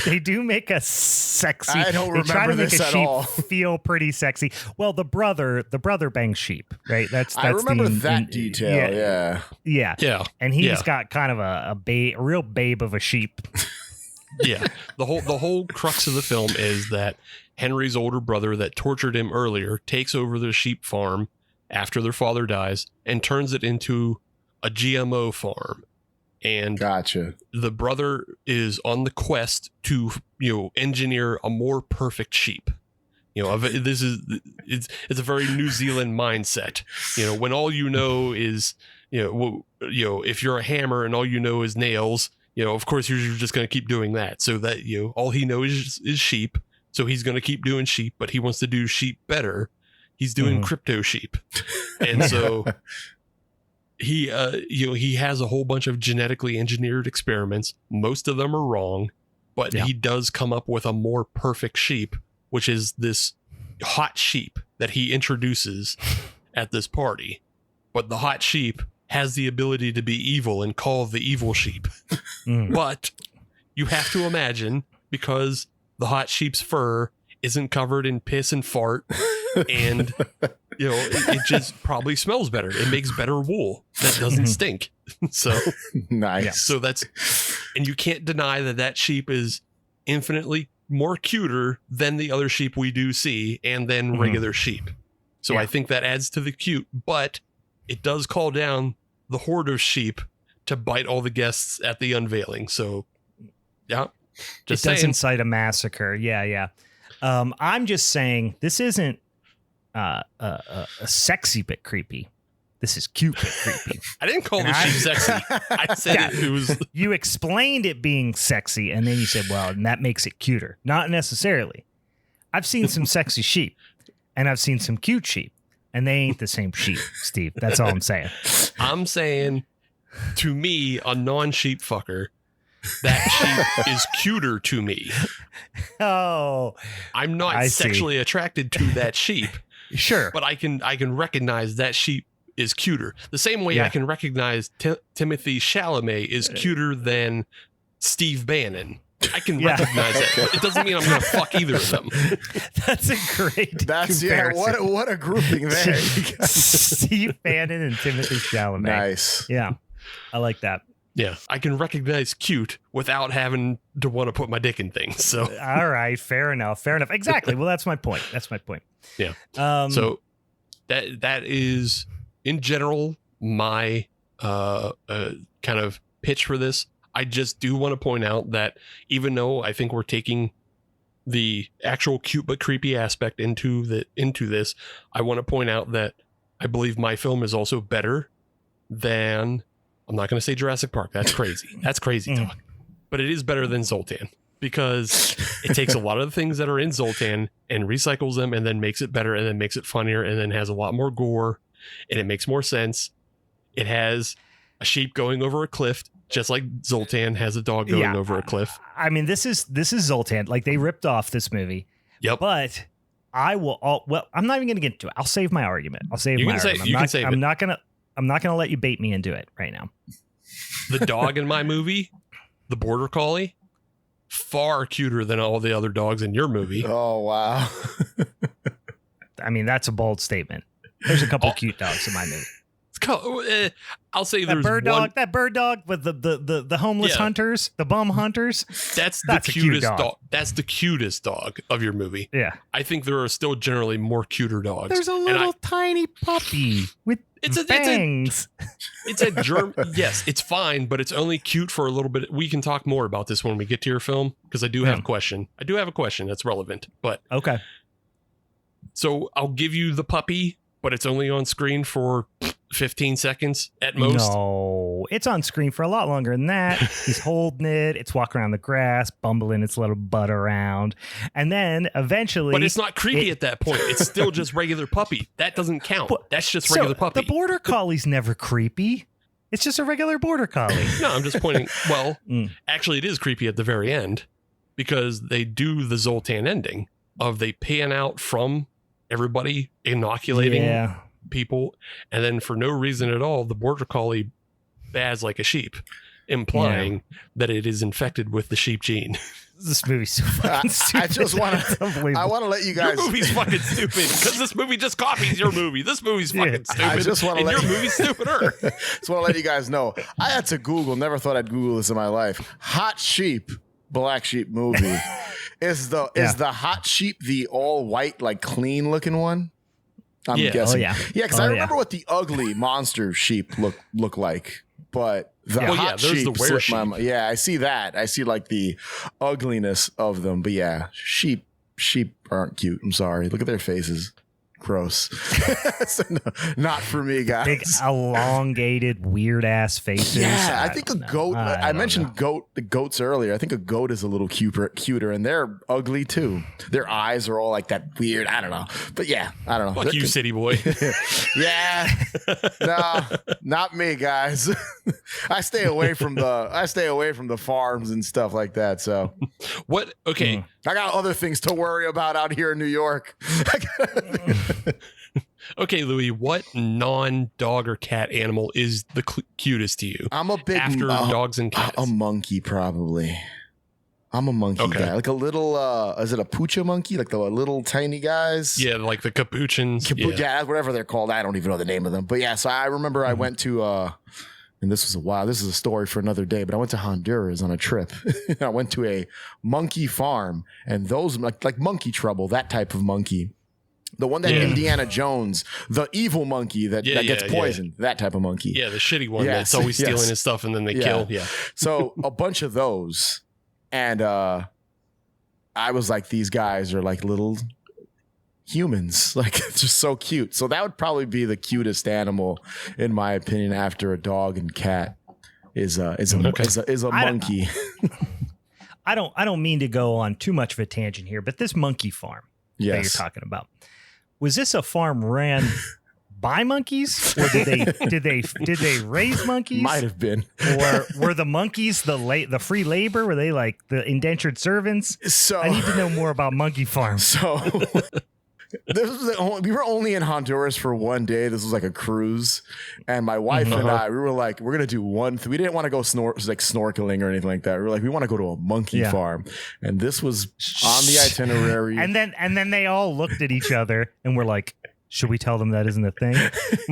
They do make a sexy. I don't they try remember to make this a at sheep all. feel pretty sexy. Well, the brother bangs sheep, right? That's I remember that detail. Yeah. And he's got kind of a real babe of a sheep. Yeah. The whole crux of the film is that Henry's older brother that tortured him earlier takes over the sheep farm after their father dies and turns it into a GMO farm. And gotcha. The brother is on the quest to, engineer a more perfect sheep. It's a very New Zealand mindset. When all you know is, if you're a hammer and all you know is nails, of course you're just going to keep doing that. So that, all he knows is sheep. So he's going to keep doing sheep, but he wants to do sheep better. He's doing crypto sheep. And so he has a whole bunch of genetically engineered experiments. Most of them are wrong, but he does come up with a more perfect sheep, which is this hot sheep that he introduces at this party. But the hot sheep has the ability to be evil and call the evil sheep. But you have to imagine, because the hot sheep's fur isn't covered in piss and fart, and it just probably smells better. It makes better wool that doesn't stink. So nice. So and you can't deny that sheep is infinitely more cuter than the other sheep we do see, and then regular sheep. So I think that adds to the cute, but it does call down the horde of sheep to bite all the guests at the unveiling. So yeah, just it does saying. incite a massacre. Yeah. I'm just saying this isn't a sexy but creepy. This is cute but creepy. I didn't call the sheep sexy. I said it was. You explained it being sexy, and then you said, well, and that makes it cuter. Not necessarily. I've seen some sexy sheep, and I've seen some cute sheep, and they ain't the same sheep, Steve. That's all I'm saying. I'm saying, to me, a non-sheep fucker, that sheep is cuter to me. Oh, I'm not sexually attracted to that sheep. Sure. But I can recognize that sheep is cuter. The same way I can recognize Timothy Chalamet is cuter than Steve Bannon. I can recognize it. But it doesn't mean I'm going to fuck either of them. That's a great comparison. What a grouping there. Steve Bannon and Timothy Chalamet. Nice. Yeah. I like that. Yeah, I can recognize cute without having to want to put my dick in things. So, all right, fair enough. Exactly. Well, that's my point. Yeah. So that is in general my kind of pitch for this. I just do want to point out that even though I think we're taking the actual cute but creepy aspect into this, I want to point out that I believe my film is also better than. I'm not going to say Jurassic Park. That's crazy. That's crazy talk. But it is better than Zoltan. because it takes a lot of the things that are in Zoltan and recycles them and then makes it better and then makes it funnier and then has a lot more gore and it makes more sense. It has a sheep going over a cliff, just like Zoltan has a dog going over a cliff. I mean, this is Zoltan. Like, they ripped off this movie. Yep. But I'm not even going to get into it. I'll save my argument. I'm not going to let you bait me into it right now. The dog in my movie, the border collie, far cuter than all the other dogs in your movie. Oh, wow. I mean, that's a bold statement. There's a couple cute dogs in my movie. I'll say that bird dog with the homeless hunters, the bum hunters. That's the cutest dog. That's the cutest dog of your movie. Yeah. I think there are still generally more cuter dogs. There's a little tiny puppy with fangs. It's a germ. Yes, it's fine, but it's only cute for a little bit. We can talk more about this when we get to your film, because I do have a question. That's relevant, but okay. So I'll give you the puppy, but it's only on screen for 15 seconds at most. No, it's on screen for a lot longer than that. He's holding it. It's walking around the grass, bumbling its little butt around. And then eventually... But it's not creepy at that point. It's still just regular puppy. That doesn't count. That's just regular puppy. The border collie's never creepy. It's just a regular border collie. No, I'm just pointing... Well, actually, it is creepy at the very end, because they do the Zoltan ending of they pan out from everybody inoculating people, and then for no reason at all, the border collie bads like a sheep, implying that it is infected with the sheep gene. This movie's so fucking stupid. I just want to let you guys. Your movie's fucking stupid because this movie just copies your movie. This movie's fucking stupid. I just want to let your movie's stupider. Just want to let you guys know. I had to Google. Never thought I'd Google this in my life. Hot sheep, black sheep movie. Is the hot sheep the all white, like clean looking one? I'm guessing. Because I remember what the ugly monster sheep look like, but the hot sheep slipped my mind. Yeah, I see that. I see like the ugliness of them, but yeah, sheep aren't cute. I'm sorry. Look at their faces. Gross. So no, not for me, guys. Big elongated weird ass faces. Yeah, I think a goat. I mentioned the goats earlier. I think a goat is a little cuter, and they're ugly too. Their eyes are all like that weird. I don't know, but yeah, I don't know. Fuck you, city boy. Yeah, no, not me, guys. I stay away from the farms and stuff like that. So what? Okay. I got other things to worry about out here in New York. Okay, Louie, what non-dog or cat animal is the cutest to you? I'm a big after dogs and cats. A monkey, probably. I'm a monkey guy, like a little. Is it a pucha monkey? Like the little tiny guys? Yeah, like the capuchins. Yeah, whatever they're called. I don't even know the name of them. But yeah, so I remember I went to. And this is a story for another day, but I went to Honduras on a trip. I went to a monkey farm, and those like monkey trouble, that type of monkey. The one that Indiana Jones, the evil monkey that gets poisoned, that type of monkey. Yeah, the shitty one that's always stealing his stuff and then they kill. Yeah. So a bunch of those. And I was like, these guys are like little humans, like it's just so cute. So that would probably be the cutest animal in my opinion after a dog and cat is a monkey. I don't mean to go on too much of a tangent here, but this monkey farm that you're talking about, was this a farm ran by monkeys, or did they raise monkeys? Might have been. Or were the monkeys the free labor? Were they like the indentured servants? So I need to know more about monkey farms. So we were only in Honduras for one day. This was like a cruise, and my wife and I, we were like, we're gonna do one. We didn't want to go snorkeling or anything like that. We were like, we want to go to a monkey farm, and this was on the itinerary. And then they all looked at each other and were like, should we tell them that isn't a thing?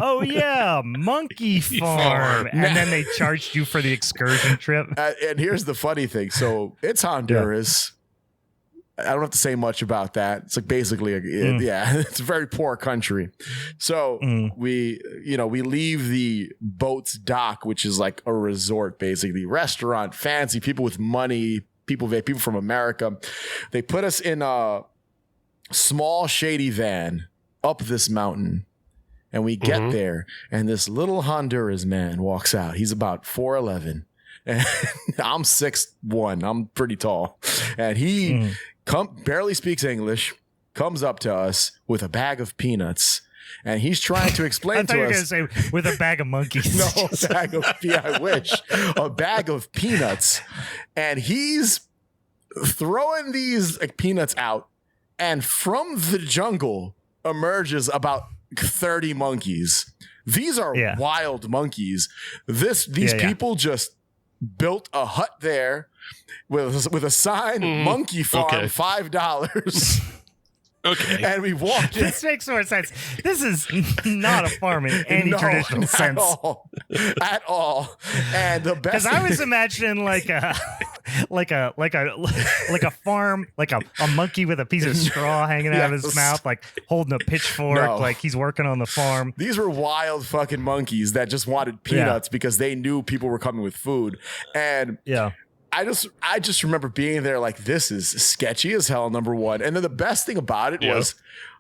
Oh yeah, monkey farm. And then they charged you for the excursion trip. And here's the funny thing. So it's Honduras. I don't have to say much about that. It's like basically, it's a very poor country. So we leave the boat's dock, which is like a resort, basically restaurant, fancy, people with money, people from America. They put us in a small shady van up this mountain, and we get there, and this little Honduras man walks out. He's about 4'11", And I'm 6'1". I'm pretty tall. And he barely speaks English, comes up to us with a bag of peanuts. And he's trying to explain to us. I thought you were going to say with a bag of monkeys. No, I wish. A bag of peanuts. And he's throwing these peanuts out. And from the jungle emerges about 30 monkeys. These are wild monkeys. These people just built a hut there with a sign, Monkey Farm, $5. Okay. And we walked in. This makes more sense. This is not a farm in any traditional sense. At all. And the best, because I was imagining like a farm, like a monkey with a piece of straw hanging out of his mouth, like holding a pitchfork, like he's working on the farm. These were wild fucking monkeys that just wanted peanuts because they knew people were coming with food. And I just remember being there like, this is sketchy as hell, number one. And then the best thing about it was,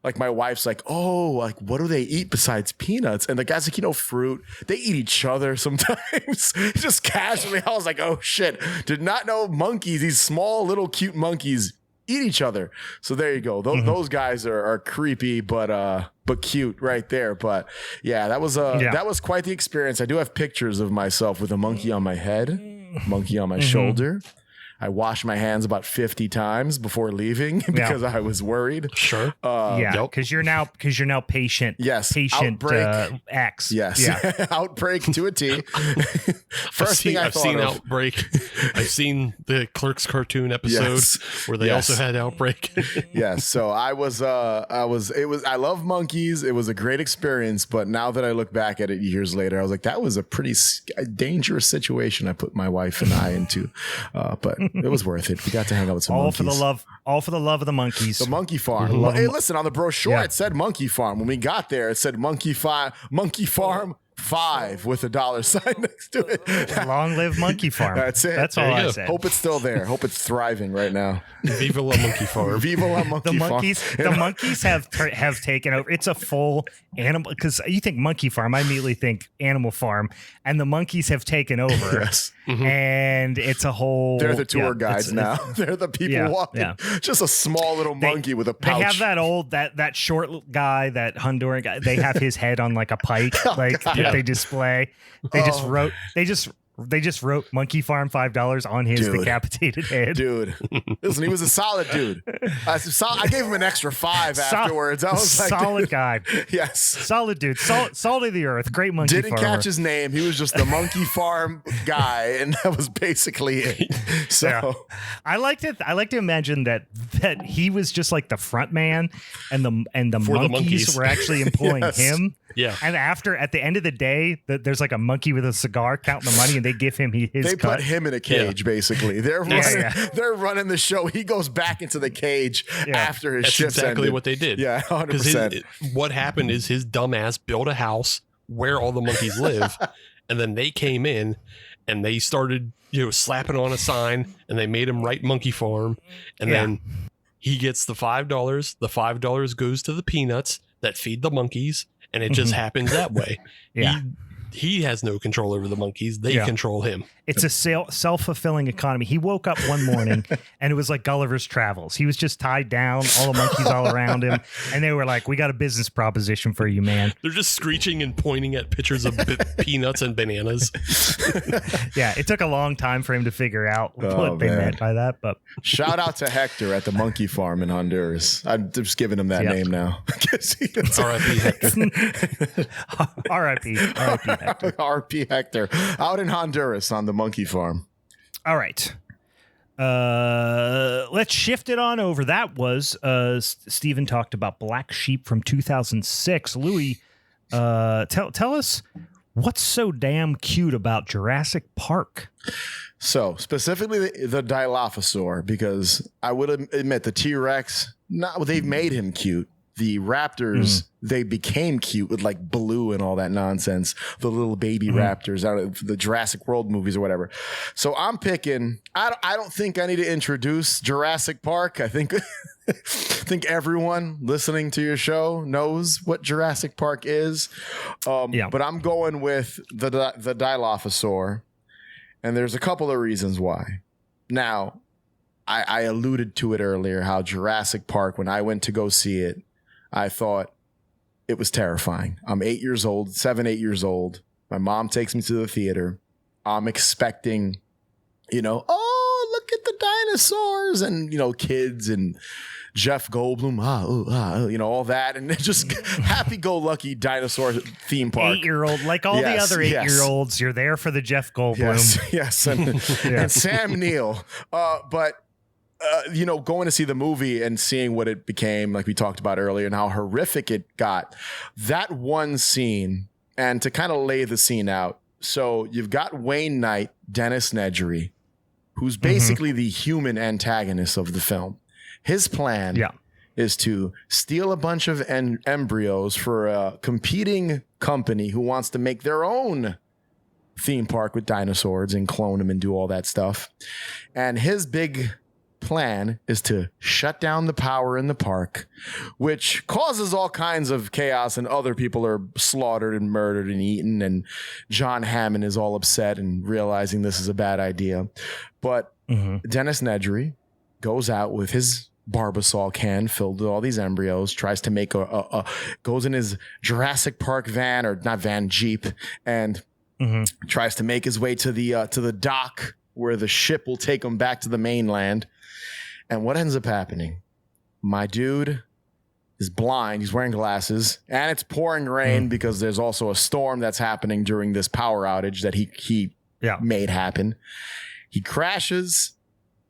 like, my wife's like, oh, like, what do they eat besides peanuts? And the guy's like, fruit. They eat each other sometimes. Just casually. I was like, oh, shit. Did not know monkeys, these small little cute monkeys, eat each other. So there you go. Those guys are creepy, but cute right there. But yeah, that was quite the experience. I do have pictures of myself with a monkey on my head, monkey on my shoulder. I washed my hands about 50 times before leaving because I was worried. Sure. Because you're now patient. Yes. Patient X. Yes. Yeah. Outbreak to a T. First thing I've seen Outbreak. I've seen the Clerks cartoon episode where they also had Outbreak. Yes. So I love monkeys. It was a great experience. But now that I look back at it years later, I was like, that was a pretty dangerous situation I put my wife and I into. But it was worth it. We got to hang out with some monkeys. All for the love of the monkeys. The monkey farm. Hey, listen, on the brochure it said monkey farm. When we got there, it said monkey farm 5 with a dollar sign next to it. Long live Monkey Farm. That's it. That's all I said. Hope it's still there. Hope it's thriving right now. Viva la Monkey Farm. Viva la Monkey Farm. The monkeys have taken over. It's a full animal, because you think Monkey Farm, I immediately think Animal Farm, and the monkeys have taken over. Yes. And it's a whole. They're the tour guides now. They're the people walking. Yeah. Just a small little monkey with a pouch. They have that short guy, that Honduran guy. They have his head on like a pike, they display. They just wrote Monkey Farm $5 on his decapitated head. Dude, listen, he was a solid dude. I gave him an extra 5 afterwards. I was like, solid guy. Yes, solid dude. Salt of the earth. Great monkey. Didn't farmer. Catch his name. He was just the Monkey Farm guy, and that was basically it. So I like to imagine that he was just like the front man, and the monkeys were actually employing him. Yeah. And at the end of the day, there's like a monkey with a cigar counting the money, and they give him his They cut. put him in a cage, basically. They're running the show. He goes back into the cage after his shift. That's exactly what they did. Yeah, 100%. What happened is his dumbass built a house where all the monkeys live, and then they came in and they started, slapping on a sign, and they made him write Monkey Farm, and then he gets the $5. The $5 goes to the peanuts that feed the monkeys. And it just happens that way. Yeah. He has no control over the monkeys. They control him. It's a self-fulfilling economy. He woke up one morning and it was like Gulliver's Travels. He was just tied down, all the monkeys all around him. And they were like, we got a business proposition for you, man. They're just screeching and pointing at pictures of peanuts and bananas. Yeah, it took a long time for him to figure out what they meant by that. But shout out to Hector at the Monkey Farm in Honduras. I'm just giving him that name now. R.I.P. Hector. R.I.P. Hector. R.P. Hector out in Honduras on the Monkey Farm. All right. Let's shift it on over. That was Stephen talked about Black Sheep from 2006. Louie, tell us what's so damn cute about Jurassic Park. So specifically the Dilophosaur, because I would admit the T-Rex, they've made him cute. The raptors, they became cute with like Blue and all that nonsense. The little baby raptors out of the Jurassic World movies or whatever. So I'm picking, I don't think I need to introduce Jurassic Park. I think everyone listening to your show knows what Jurassic Park is. But I'm going with the Dilophosaur. And there's a couple of reasons why. Now, I alluded to it earlier, how Jurassic Park, when I went to go see it, I thought it was terrifying. I'm 8 years old, 8 years old. My mom takes me to the theater. I'm expecting, oh, look at the dinosaurs and, kids and Jeff Goldblum, all that. And just happy-go-lucky dinosaur theme park. 8-year-old, like all the other 8-year-olds, you're there for the Jeff Goldblum. Yes. And Sam Neill. But going to see the movie and seeing what it became, like we talked about earlier, and how horrific it got. That one scene, and to kind of lay the scene out. So you've got Wayne Knight, Dennis Nedry, who's basically the human antagonist of the film. His plan is to steal a bunch of embryos for a competing company who wants to make their own theme park with dinosaurs and clone them and do all that stuff. And his big plan is to shut down the power in the park, which causes all kinds of chaos, and other people are slaughtered and murdered and eaten, and John Hammond is all upset and realizing this is a bad idea. But Dennis Nedry goes out with his Barbasol can filled with all these embryos, tries to make goes in his Jurassic Park van, or not van, Jeep, and tries to make his way to the dock where the ship will take him back to the mainland. And what ends up happening? My dude is blind. He's wearing glasses, and it's pouring rain because there's also a storm that's happening during this power outage that he made happen. He crashes.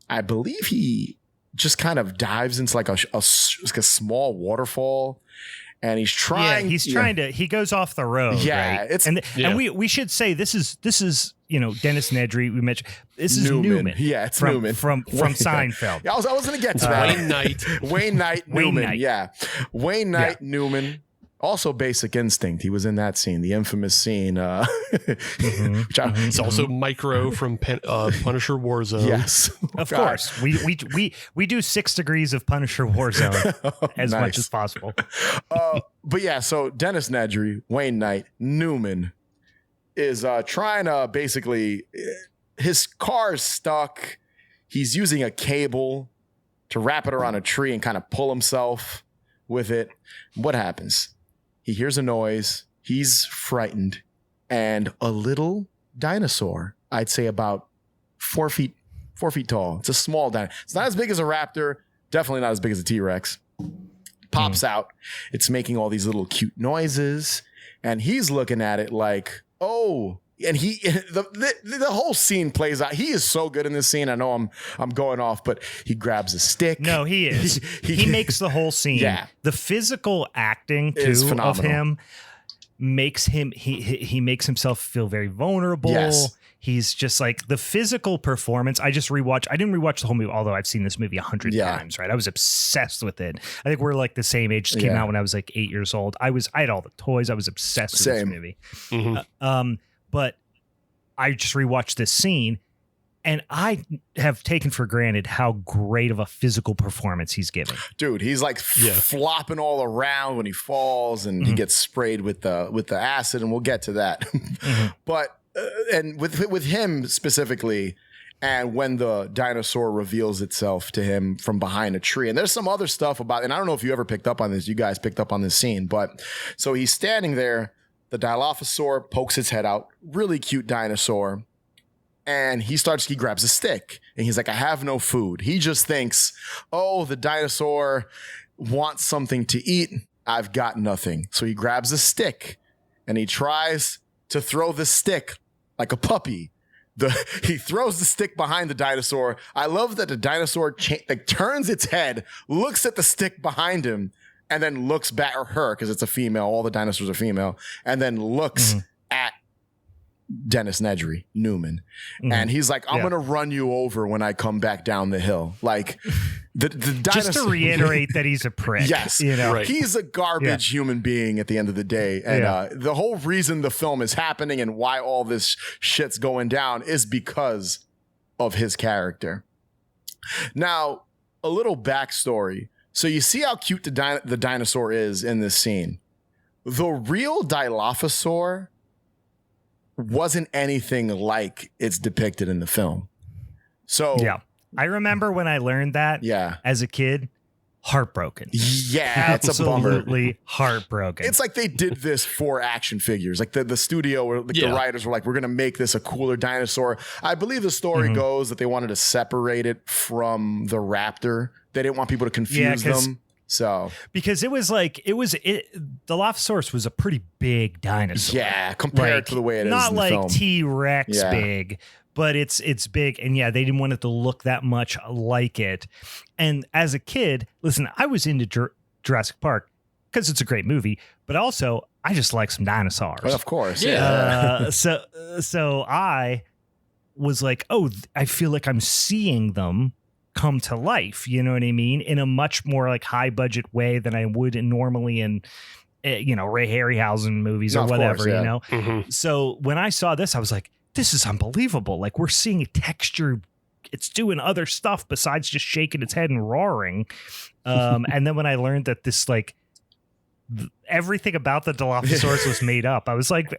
I believe he just kind of dives into like a small waterfall, and he's trying. He goes off the road. Yeah, right? And we should say this is Dennis Nedry. We mentioned this is Newman. Yeah, it's from, Newman from Seinfeld. I was going to get to that. Wayne Knight Newman. Yeah, Wayne Knight Newman. Also, Basic Instinct. He was in that scene, the infamous scene. It's also Micro from Punisher Warzone. Yes, of course. We do 6 degrees of Punisher Warzone as much as possible. But yeah, so Dennis Nedry, Wayne Knight, Newman is trying to basically, his car's stuck. He's using a cable to wrap it around a tree and kind of pull himself with it. What happens? He hears a noise. He's frightened. And a little dinosaur, I'd say about 4 feet tall. It's a small dinosaur. It's not as big as a raptor. Definitely not as big as a T-Rex. Pops out. It's making all these little cute noises. And he's looking at it like, oh. And the whole scene plays out. He is so good in this scene. I know I'm going off, but he grabs a stick. No, he is. He makes the whole scene. Yeah. The physical acting too of him makes him he makes himself feel very vulnerable. Yes. He's just like the physical performance. I didn't rewatch the whole movie, although I've seen this movie 100 times, right? I was obsessed with it. I think we're like the same age. It came out when I was like 8 years old. I had all the toys. I was obsessed with this movie. But I just rewatched this scene, and I have taken for granted how great of a physical performance he's giving. Dude, he's like flopping all around when he falls, and he gets sprayed with the acid, and we'll get to that. But and with him specifically, and when the dinosaur reveals itself to him from behind a tree, and there's some other stuff about, and I don't know if you ever picked up on this. You guys picked up on this scene, but so he's standing there. The Dilophosaur pokes its head out. Really cute dinosaur. And he grabs a stick. And he's like, I have no food. He just thinks, oh, the dinosaur wants something to eat. I've got nothing. So he grabs a stick. And he tries to throw the stick like a puppy. He throws the stick behind the dinosaur. I love that the dinosaur turns its head, looks at the stick behind him, and then looks back, or her, because it's a female. All the dinosaurs are female. And then looks at Dennis Nedry, Newman. And he's like, I'm going to run you over when I come back down the hill. Like, the dinosaur. Just to reiterate that he's a prick. Yes. He's a garbage human being at the end of the day. And the whole reason the film is happening and why all this shit's going down is because of his character. Now, a little backstory. So you see how cute the dinosaur is in this scene. The real Dilophosaur wasn't anything like it's depicted in the film. So Yeah. I remember when I learned that as a kid, heartbroken. Yeah, it's a bummer. Absolutely heartbroken. It's like they did this for action figures. Like the studio or the writers were like, we're going to make this a cooler dinosaur. I believe the story goes that they wanted to separate it from the raptor. They didn't want people to confuse them. So because it was the Dilophosaurus was a pretty big dinosaur. Yeah, compared to the way it is not in the like film. T-Rex big, but it's big. And yeah, they didn't want it to look that much like it. And as a kid, listen, I was into Jurassic Park because it's a great movie, but also I just like some dinosaurs. Well, of course. So I was like, oh, I feel like I'm seeing them come to life. You know what I mean? In a much more like high budget way than I would normally in, Ray Harryhausen movies or whatever, you know? Mm-hmm. So when I saw this, I was like, this is unbelievable. Like we're seeing texture. It's doing other stuff besides just shaking its head and roaring. And then when I learned that this, like, everything about the Dilophosaurus was made up, I was like,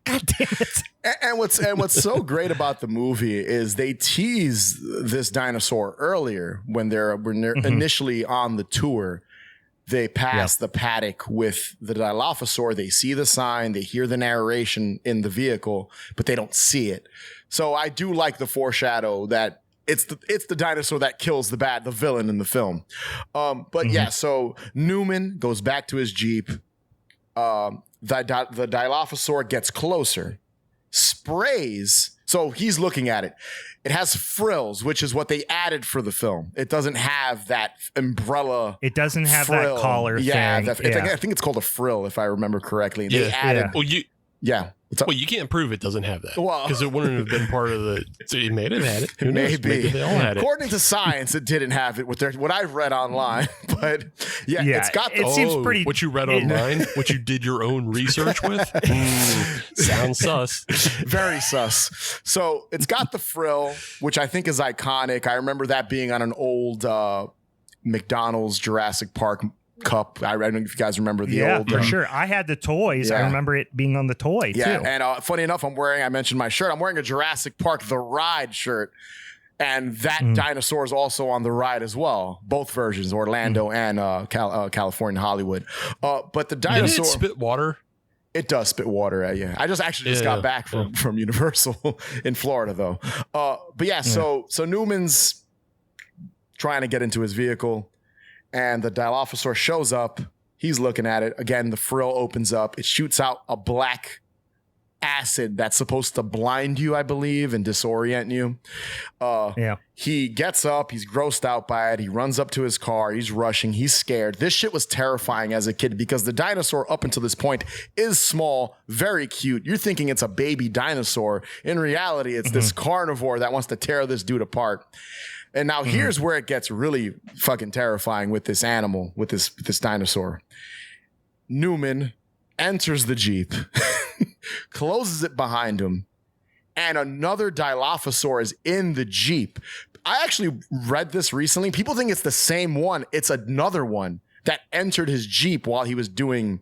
God damn it. And what's so great about the movie is they tease this dinosaur earlier when they're initially on the tour. They pass the paddock with the Dilophosaur. They see the sign. They hear the narration in the vehicle, but they don't see it. So I do like the foreshadow that it's the dinosaur that kills the villain in the film. So Newman goes back to his Jeep. The Dilophosaur gets closer, sprays. So he's looking at it. It has frills, which is what they added for the film. It doesn't have that umbrella. It doesn't have frill. that collar thing. I think it's called a frill, if I remember correctly. They added. Well, you can't prove it doesn't have that. Well, because it wouldn't have been part of the. So it may have had it. Who knows? Maybe. Maybe they all had it. According to science, it didn't have it with what I've read online. But it's got the. It seems pretty. What you read online, what you did your own research with, sounds sus. Very sus. So it's got the frill, which I think is iconic. I remember that being on an old McDonald's Jurassic Park cup. I don't know if you guys remember the old. For sure. I had the toys. I remember it being on the toy too. And funny enough, I mentioned my shirt. I'm wearing a Jurassic Park The Ride shirt. And that dinosaur is also on the ride as well. Both versions, Orlando and California, Hollywood. But the dinosaur... Did it spit water? It does spit water at you. I just got back from Universal in Florida, though. So Newman's trying to get into his vehicle. And the Dilophosaur shows up. He's looking at it. Again, the frill opens up. It shoots out a black acid that's supposed to blind you, I believe, and disorient you. He gets up. He's grossed out by it. He runs up to his car. He's rushing. He's scared. This shit was terrifying as a kid because the dinosaur up until this point is small, very cute. You're thinking it's a baby dinosaur. In reality, it's this carnivore that wants to tear this dude apart. And now here's where it gets really fucking terrifying with this animal, with this dinosaur. Newman enters the Jeep, closes it behind him, and another Dilophosaur is in the Jeep. I actually read this recently. People think it's the same one. It's another one that entered his Jeep while he was doing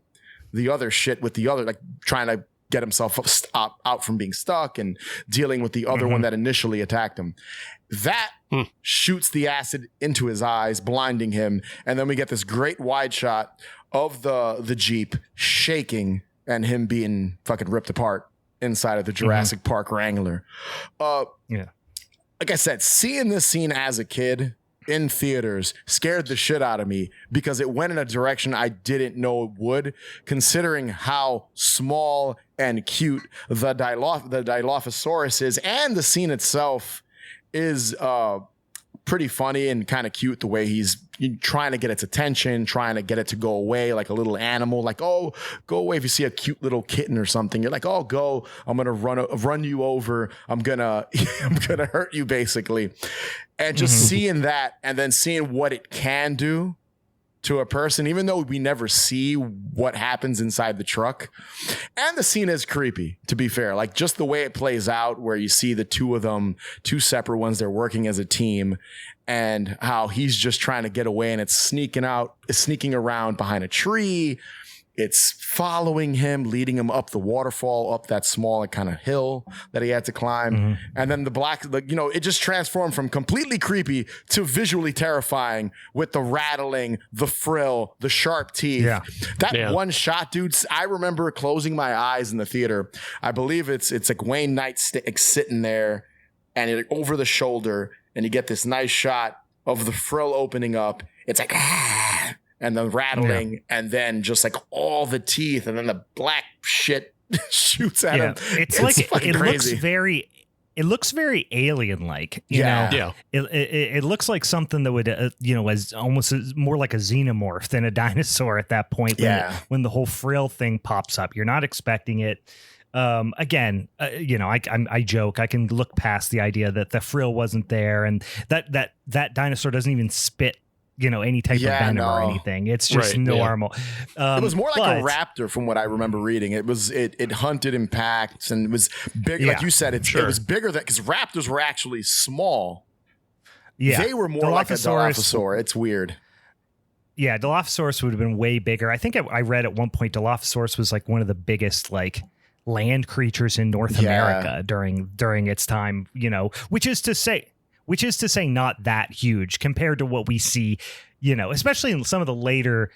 the other shit with the other, like trying to get himself out from being stuck and dealing with the other one that initially attacked him. That shoots the acid into his eyes, blinding him. And then we get this great wide shot of the Jeep shaking and him being fucking ripped apart inside of the Jurassic Park Wrangler. Like I said, seeing this scene as a kid in theaters scared the shit out of me because it went in a direction I didn't know it would, considering how small and cute the Dilophosaurus is, and the scene itself is pretty funny and kind of cute, the way he's trying to get its attention, trying to get it to go away like a little animal, like, oh, go away. If you see a cute little kitten or something, you're like, oh, go, I'm gonna run you over, I'm gonna hurt you, basically. And just seeing that and then seeing what it can do to a person, even though we never see what happens inside the truck. And the scene is creepy, to be fair. Like, just the way it plays out, where you see the two of them, two separate ones, they're working as a team, and how he's just trying to get away, and it's sneaking around behind a tree. It's following him, leading him up the waterfall, up that small kind of hill that he had to climb. And then the black, it just transformed from completely creepy to visually terrifying with the rattling, the frill, the sharp teeth. Yeah. That one shot, dude, I remember closing my eyes in the theater. I believe it's like Wayne Knight sitting there and over the shoulder, and you get this nice shot of the frill opening up. It's like, and then rattling, and then just like all the teeth, and then the black shit shoots at him. It's like it looks very alien-like. You know? It looks like something that would as almost more like a xenomorph than a dinosaur at that point. When the whole frill thing pops up, you're not expecting it. Again, I joke. I can look past the idea that the frill wasn't there, and that dinosaur doesn't even spit any type of venom or anything. It's just normal. It was more like a raptor from what I remember reading. It hunted in packs and it was big. Like you said, it was bigger because raptors were actually small. Yeah. They were more like a Dilophosaur. It's weird. Yeah. Dilophosaurus would have been way bigger. I think I read at one point Dilophosaurus was like one of the biggest like land creatures in North America during its time, which is to say not that huge compared to what we see, especially in some of the later,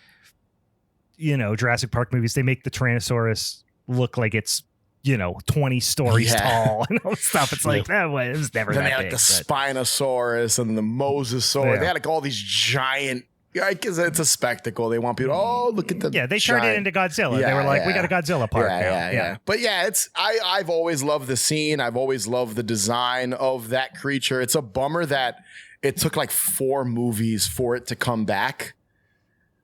Jurassic Park movies. They make the Tyrannosaurus look like it's, 20 stories tall and all stuff. It's like, it was never that big. They had like the Spinosaurus and the Mosasaurus. They had like all these giant, because it's a spectacle. They want people, look at the they turned it into Godzilla. They were like, we got a Godzilla park now. Yeah. But I've always loved the scene. I've always loved the design of that creature. It's a bummer that it took like 4 movies for it to come back.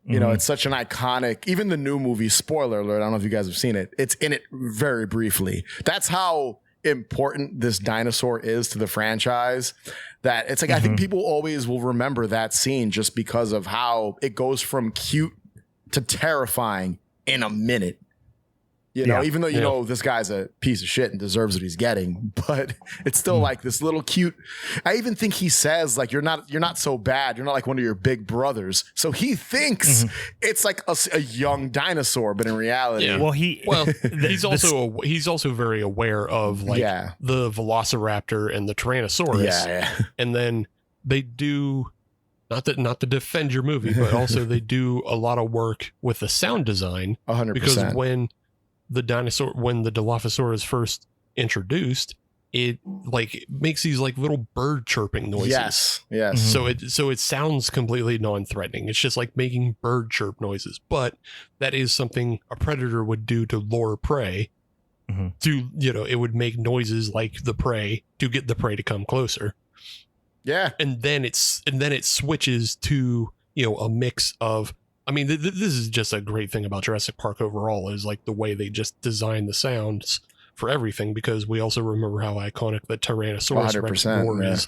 It's such an iconic, even the new movie, spoiler alert, I don't know if you guys have seen it. It's in it very briefly. That's how important this dinosaur is to the franchise, that it's like I think people always will remember that scene just because of how it goes from cute to terrifying in a minute. Even though this guy's a piece of shit and deserves what he's getting, but it's still like this little cute. I even think he says like, you're not so bad. You're not like one of your big brothers. So he thinks it's like a young dinosaur, but in reality, he's also very aware of like the Velociraptor and the Tyrannosaurus. And then they do not to defend your movie, but also they do a lot of work with the sound design. 100%. Because when the Dilophosaurus is first introduced, it like makes these like little bird chirping noises. Yes. So it sounds completely non-threatening. It's just like making bird chirp noises, but that is something a predator would do to lure prey. To it would make noises like the prey to get the prey to come closer. Yeah, and then it switches to a mix of. I mean, this is just a great thing about Jurassic Park overall is like the way they just design the sounds for everything, because we also remember how iconic the Tyrannosaurus Rex roar is.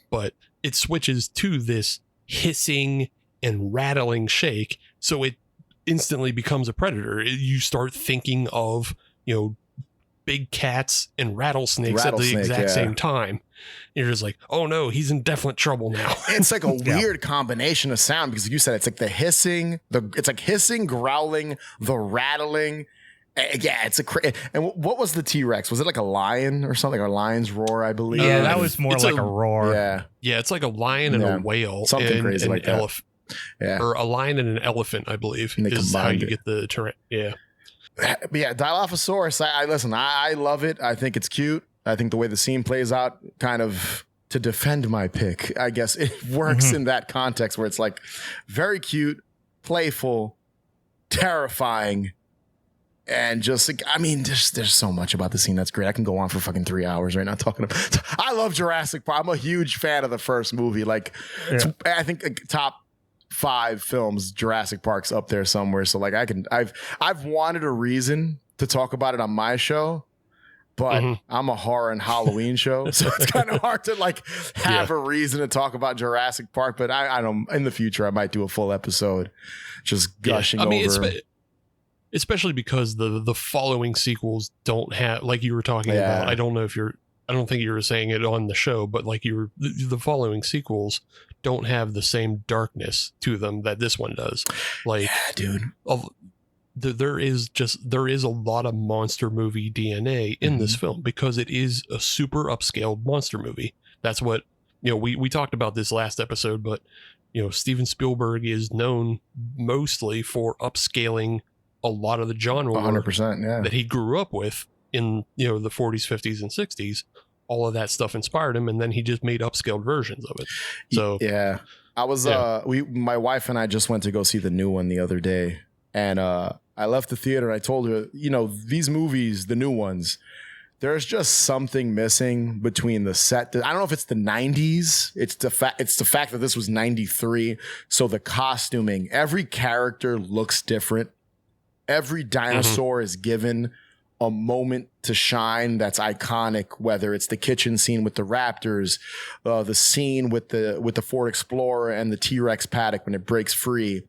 But it switches to this hissing and rattling shake, so it instantly becomes a predator. You start thinking of, big cats and rattlesnakes at the exact same time. You're just like, oh no, he's in definite trouble now. It's like a weird combination of sound, because you said it's like the hissing, it's like hissing, growling, the rattling. It's and what was the T-Rex? Was it like a lion or something? Or a lion's roar, I believe. Yeah, that was more like a roar. Yeah, it's like a lion and a whale, something crazy like that. Elephant. Yeah, or a lion and an elephant, I believe, is how you get the Tyrannosaurus. Yeah. But yeah, Dilophosaurus, I love it. I think it's cute. I think the way the scene plays out, kind of to defend my pick, I guess it works in that context where it's like very cute, playful, terrifying, and just like, I mean, there's so much about the scene that's great. I can go on for fucking 3 hours right now talking about. I love Jurassic Park. I'm a huge fan of the first movie. Like, I think top 5 films, Jurassic Park's up there somewhere. So like I've wanted a reason to talk about it on my show, but I'm a horror and Halloween show, so it's kind of hard to like have a reason to talk about Jurassic Park. But I don't. In the future, I might do a full episode just gushing over. Especially because the following sequels don't have, like you were talking about. I don't think you were saying it on the show, but like the following sequels don't have the same darkness to them that this one does. Like, dude. there is a lot of monster movie DNA in this film because it is a super upscaled monster movie. That's what, we talked about this last episode, but Steven Spielberg is known mostly for upscaling a lot of the genre 100%, that he grew up with in the 40s, 50s, and 60s. All of that stuff inspired him, and then he just made upscaled versions of it. So yeah, I was my wife and I just went to go see the new one the other day, and I left the theater and I told her, these movies, the new ones, there's just something missing between the set. I don't know if it's the 90s. It's the fact that this was 93. So the costuming, every character looks different. Every dinosaur is given a moment to shine that's iconic, whether it's the kitchen scene with the raptors, the scene with the Ford Explorer and the T-Rex paddock when it breaks free.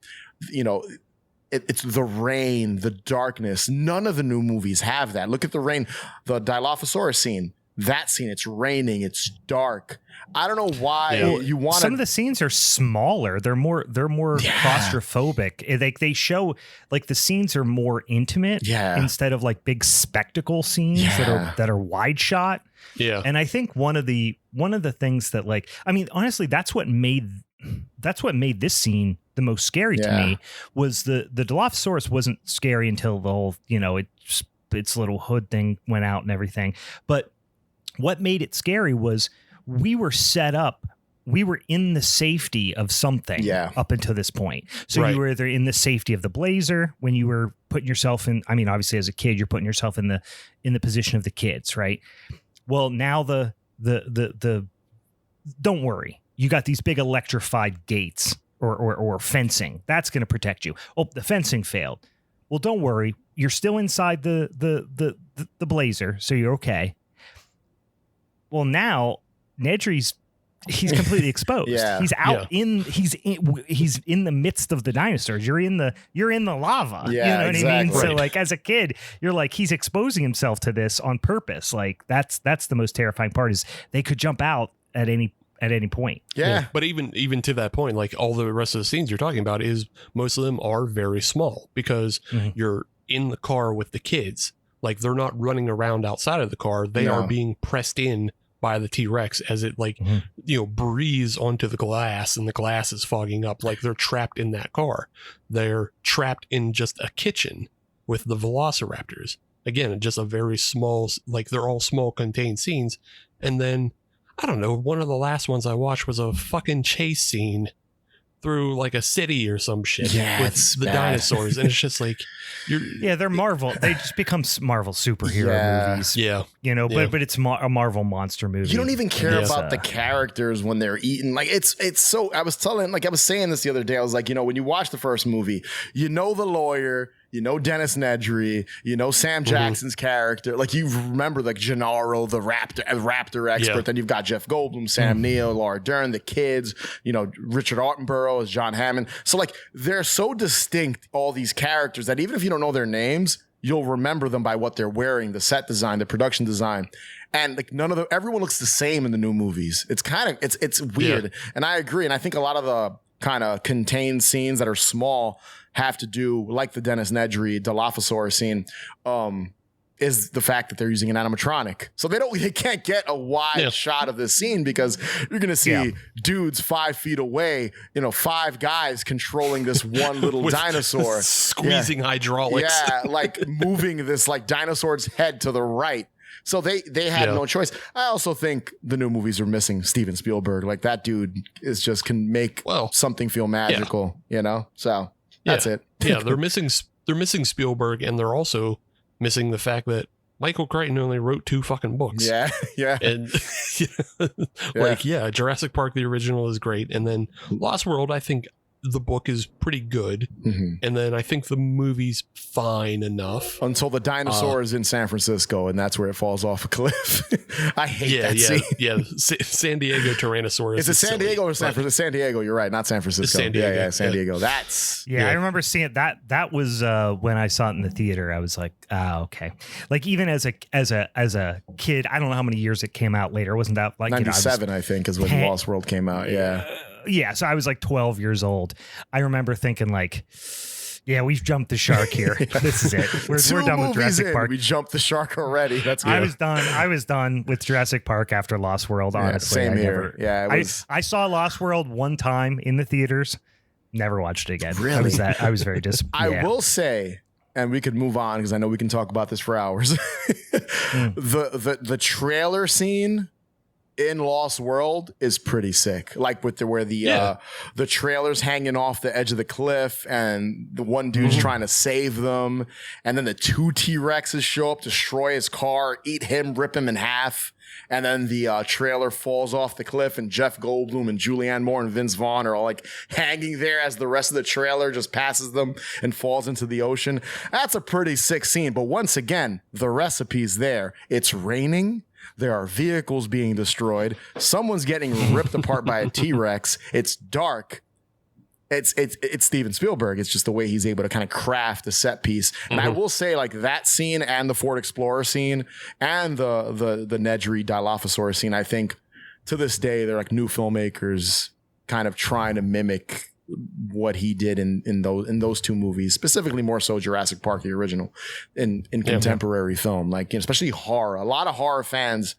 It's the rain, the darkness. None of the new movies have that. Look at the rain, the Dilophosaurus scene. That scene, it's raining, it's dark. I don't know why you want. Some of the scenes are smaller. They're more claustrophobic. They show like the scenes are more intimate instead of like big spectacle scenes that are wide shot. Yeah. And I think one of the things that honestly, that's what made this scene the most scary to me was the Dilophosaurus wasn't scary until the whole, its little hood thing went out and everything. But what made it scary was we were set up. We were in the safety of something up until this point. So you were either in the safety of the blazer when you were putting yourself in. I mean, obviously as a kid, you're putting yourself in the position of the kids, right? Well, now the don't worry. You got these big electrified gates or fencing. That's going to protect you. Oh, the fencing failed. Well, don't worry. You're still inside the blazer, so you're okay. Well, now Nedry's he's completely exposed. He's out he's in the midst of the dinosaurs. You're in the lava. Yeah, you know what I mean? Right. So like as a kid, you're like he's exposing himself to this on purpose. Like that's the most terrifying part is they could jump out at any point. Yeah. But even to that point, like all the rest of the scenes you're talking about is most of them are very small because you're in the car with the kids. Like they're not running around outside of the car. They are being pressed in by the T-Rex as it breathes onto the glass and the glass is fogging up. Like they're trapped in that car. They're trapped in just a kitchen with the velociraptors. Again, just a very small, like they're all small contained scenes. And then I don't know, one of the last ones I watched was a fucking chase scene through like a city or some shit with the dinosaurs. And it's just like, they're Marvel. They just become Marvel superhero movies. Yeah. But it's a Marvel monster movie. You don't even care about the characters when they're eating. Like it's so, I was saying this the other day. I was like, when you watch the first movie, the lawyer, Dennis Nedry, Sam Jackson's character. Like you remember like Gennaro, the raptor expert. Yeah. Then you've got Jeff Goldblum, Sam Neill, Laura Dern, the kids, Richard Attenborough as John Hammond. So like they're so distinct, all these characters, that even if you don't know their names, you'll remember them by what they're wearing, the set design, the production design. And like everyone looks the same in the new movies. It's it's weird. Yeah. And I agree. And I think a lot of the kind of contained scenes that are small have to do, like the Dennis Nedry Dilophosaurus scene, is the fact that they're using an animatronic. So they can't get a wide shot of this scene because you're going to see dudes 5 feet away, 5 guys controlling this one little dinosaur. Squeezing hydraulics. Yeah, like moving this like dinosaur's head to the right. So they had no choice. I also think the new movies are missing Steven Spielberg. Like that dude can make something feel magical, So that's it. Yeah, they're missing Spielberg, and they're also missing the fact that Michael Crichton only wrote 2 fucking books. Yeah. And Jurassic Park, the original, is great. And then Lost World, I think the book is pretty good. Mm-hmm. And then I think the movie's fine enough. Until the dinosaur is in San Francisco, and that's where it falls off a cliff. I hate that scene. Yeah, San Diego Tyrannosaurus. Is it San Diego or San Francisco? San Diego, you're right, not San Francisco. San Diego. Yeah, San Diego. That's... Yeah, I remember seeing it. That was when I saw it in the theater. I was like, okay. Like even as a kid, I don't know how many years it came out later. It wasn't that like 97, I think, is when Lost World came out. Yeah. Yeah, so I was like 12 years old. I remember thinking like, Yeah, we've jumped the shark here. This is it. We're done with Jurassic Park. We jumped the shark already. That's good. I was done with Jurassic Park after Lost World. Honestly, same here. I saw Lost World one time in the theaters. Never watched it again. Really? I was very disappointed. I will say, and we could move on because I know we can talk about this for hours. The trailer scene in Lost World is pretty sick. Like with where the trailer's hanging off the edge of the cliff and the one dude's trying to save them. And then the 2 T-Rexes show up, destroy his car, eat him, rip him in half. And then the trailer falls off the cliff and Jeff Goldblum and Julianne Moore and Vince Vaughn are all like hanging there as the rest of the trailer just passes them and falls into the ocean. That's a pretty sick scene. But once again, the recipe's there. It's raining. There are vehicles being destroyed. Someone's getting ripped apart by a T-Rex. It's dark. It's Steven Spielberg. It's just the way he's able to kind of craft a set piece. And I will say, like, that scene and the Ford Explorer scene and the Nedry Dilophosaurus scene, I think to this day they're like new filmmakers kind of trying to mimic what he did in those 2 movies, specifically more so Jurassic Park, the original, in contemporary film, like, you know, especially horror. A lot of horror fans,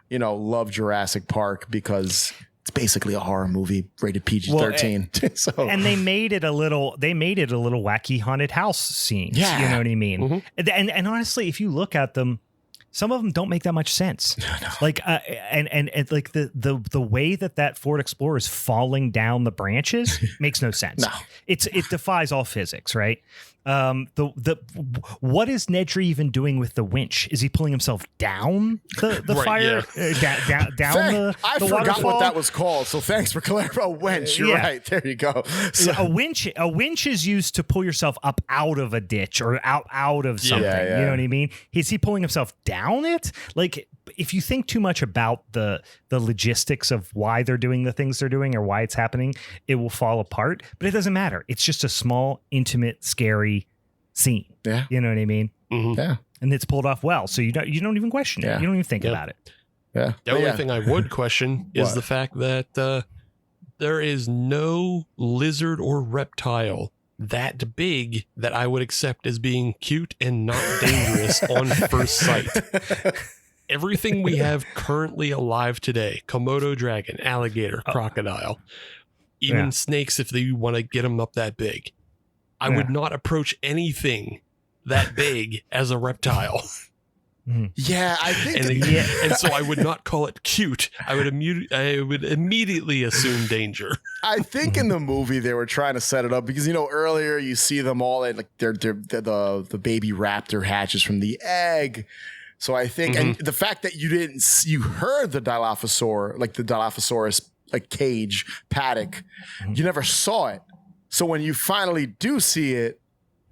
you know, love Jurassic Park because it's basically a horror movie rated PG-13. So, and they made it a little wacky haunted house scene. Yeah. You know what I mean? And honestly, if you look at them, some of them don't make that much sense. No. Like, and like the way that Ford Explorer is falling down the branches makes no sense. No. It defies all physics, right? What is Nedry even doing with the winch? Is he pulling himself down the Right, fire? Down I the forgot waterfall? what that was called. So thanks for clarifying. Winch. You're right. There you go. So, A winch is used to pull yourself up out of a ditch or out of something. Yeah. You know what I mean? Is he pulling himself down it? Like, if you think too much about the logistics of why they're doing the things they're doing or why it's happening, it will fall apart. But it doesn't matter. It's just a small, intimate, scary scene. Yeah. You know what I mean? Yeah. And it's pulled off well. So you don't even question it. You don't even think about it. Yeah. The only thing I would question is the fact that there is no lizard or reptile that big that I would accept as being cute and not dangerous on first sight. Everything we have currently alive today, Komodo dragon, alligator, crocodile, even snakes if they want to get them up that big. I would not approach anything that big as a reptile. Yeah, I think, and so I would not call it cute. I would immediately assume danger. I think in the movie they were trying to set it up because, you know, earlier you see them all like they're the baby raptor hatches from the egg. So I think, and the fact that you heard the Dilophosaurus, like the Dilophosaurus, like cage paddock, you never saw it. So when you finally do see it,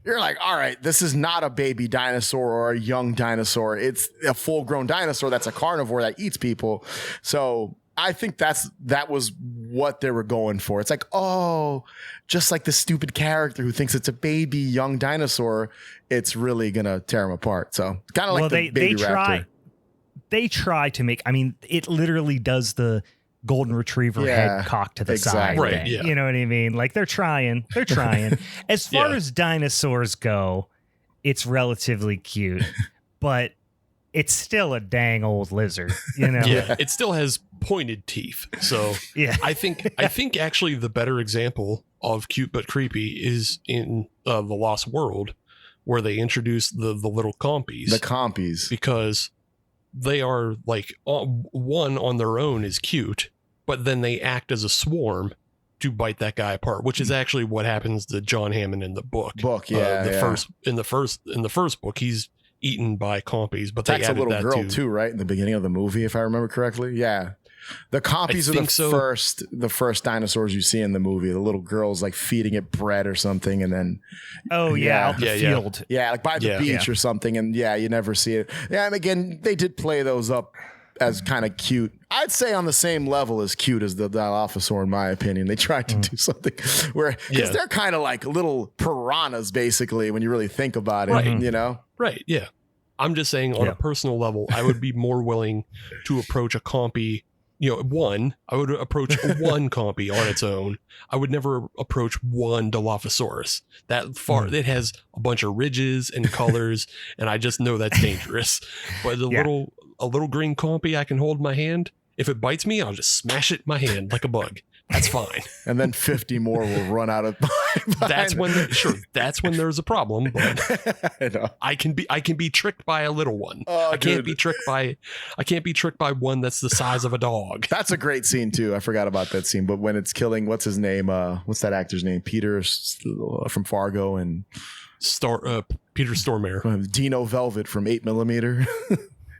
you're like, all right, this is not a baby dinosaur or a young dinosaur. It's a full-grown dinosaur that's a carnivore that eats people. So I think that was what they were going for. It's like, oh, just like the stupid character who thinks it's a baby young dinosaur, it's really gonna tear him apart. So kind of like the baby raptor. They try to make. I mean, it literally does the golden retriever head cocked to the side. Right, yeah. You know what I mean? Like they're trying. As far as dinosaurs go, it's relatively cute, but it's still a dang old lizard, you know? Yeah, it still has pointed teeth. So yeah, I think actually the better example of cute but creepy is in The Lost World, where they introduce the little compies. The compies. Because they are like, one on their own is cute, but then they act as a swarm to bite that guy apart, which is actually what happens to John Hammond in the book. In the first book, he's eaten by compies, but they added a little that girl too, right? In the beginning of the movie, if I remember correctly. Yeah. The compies are the first dinosaurs you see in the movie. The little girl's like feeding it bread or something, and then out the field. Yeah, like by the beach or something, and you never see it. Yeah, and again, they did play those up as kind of cute. I'd say on the same level as cute as the Dilophosaur, in my opinion. They tried to do something where, because they're kind of like little piranhas, basically, when you really think about it, you know? Right, yeah. I'm just saying on a personal level, I would be more willing to approach a compy one, I would approach one compy on its own. I would never approach one Dilophosaurus. That far, it has a bunch of ridges and colors, and I just know that's dangerous. But a little green compy I can hold in my hand. If it bites me, I'll just smash it in my hand like a bug. That's fine. And then 50 more will run out of. That's when there's a problem. But I know. I can be tricked by a little one. Oh, I can't be tricked by one that's the size of a dog. That's a great scene too. I forgot about that scene. But when it's killing, what's his name? What's that actor's name? Peter from Fargo and Peter Stormare. Dino Velvet from 8mm.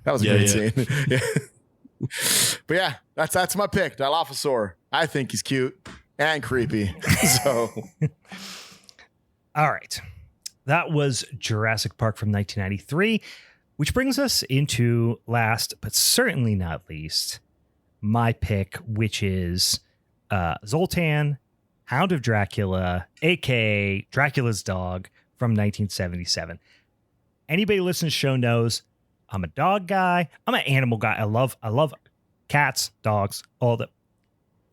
That was a great scene. Yeah. But yeah, that's my pick, Dilophosaur. I think he's cute and creepy. So, all right, that was Jurassic Park from 1993, which brings us into last, but certainly not least, my pick, which is Zoltan, Hound of Dracula, aka Dracula's dog from 1977. Anybody who listens to the show knows I'm a dog guy. I'm an animal guy. I love cats, dogs, all the.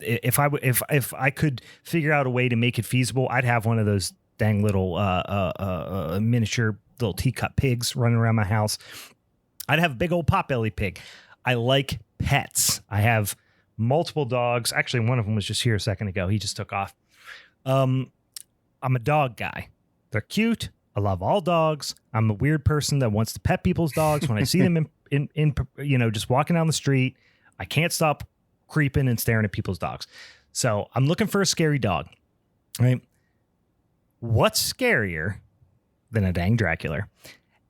If I could figure out a way to make it feasible, I'd have one of those dang little miniature little teacup pigs running around my house. I'd have a big old potbelly pig. I like pets. I have multiple dogs. Actually, one of them was just here a second ago. He just took off. I'm a dog guy. They're cute. I love all dogs. I'm a weird person that wants to pet people's dogs. When I see them in just walking down the street, I can't stop creeping and staring at people's dogs. So I'm looking for a scary dog, right? What's scarier than a dang Dracula?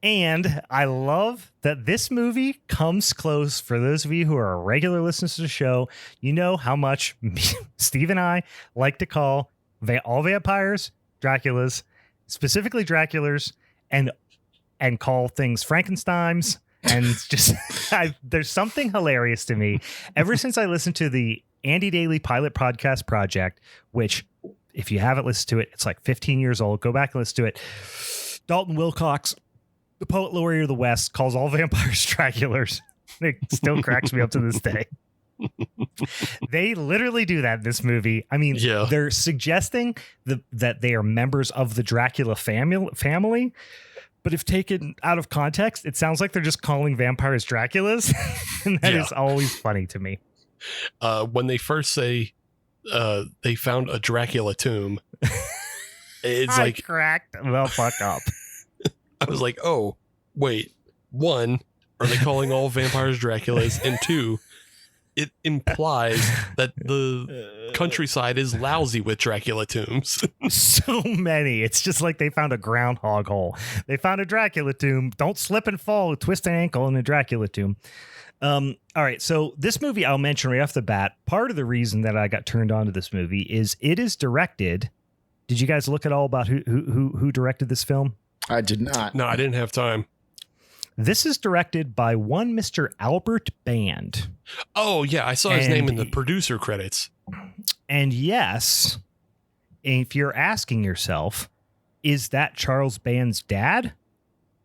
And I love that this movie comes close. For those of you who are regular listeners to the show, you know how much Steve and I like to call all vampires Draculas, specifically Draculas, and call things Frankensteins. And just there's something hilarious to me. Ever since I listened to the Andy Daly Pilot Podcast Project, which if you haven't listened to it, it's like 15 years old. Go back and listen to it. Dalton Wilcox, the poet laureate of the West, calls all vampires Draculas. It still cracks me up to this day. They literally do that in this movie. I mean, they're suggesting that they are members of the Dracula family. But if taken out of context, it sounds like they're just calling vampires Draculas. And that is always funny to me. When they first say they found a Dracula tomb, it's I like cracked the fuck up. I was like, oh, wait. One, are they calling all vampires Draculas? And two, it implies that the countryside is lousy with Dracula tombs. So many. It's just like they found a groundhog hole. They found a Dracula tomb. Don't slip and fall, twist an ankle in a Dracula tomb. All right. So this movie, I'll mention right off the bat, part of the reason that I got turned on to this movie is it is directed. Did you guys look at all about who directed this film? I did not. No, I didn't have time. This is directed by one Mr. Albert Band. Oh, yeah. I saw his name in the producer credits. And yes, if you're asking yourself, is that Charles Band's dad?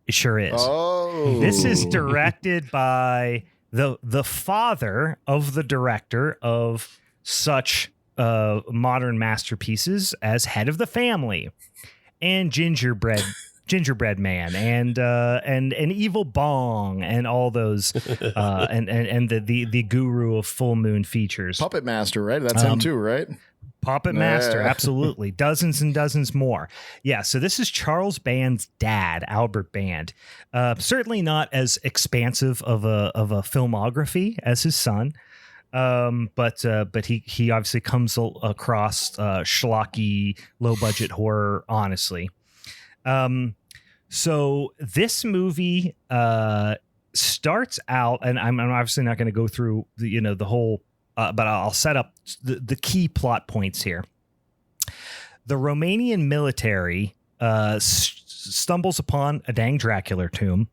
It sure is. Oh. This is directed by the father of the director of such modern masterpieces as Head of the Family and Gingerbread Man and an Evil Bong and all those and the guru of Full Moon Features. Puppet Master, right? That's him too, right? Puppet Master, absolutely. Dozens and dozens more. Yeah, so this is Charles Band's dad, Albert Band. Certainly not as expansive of a filmography as his son. But he obviously comes across schlocky, low budget horror, honestly. So this movie starts out, and I'm obviously not going to go through the whole, but I'll set up the key plot points here. The Romanian military stumbles upon a dang Dracula tomb,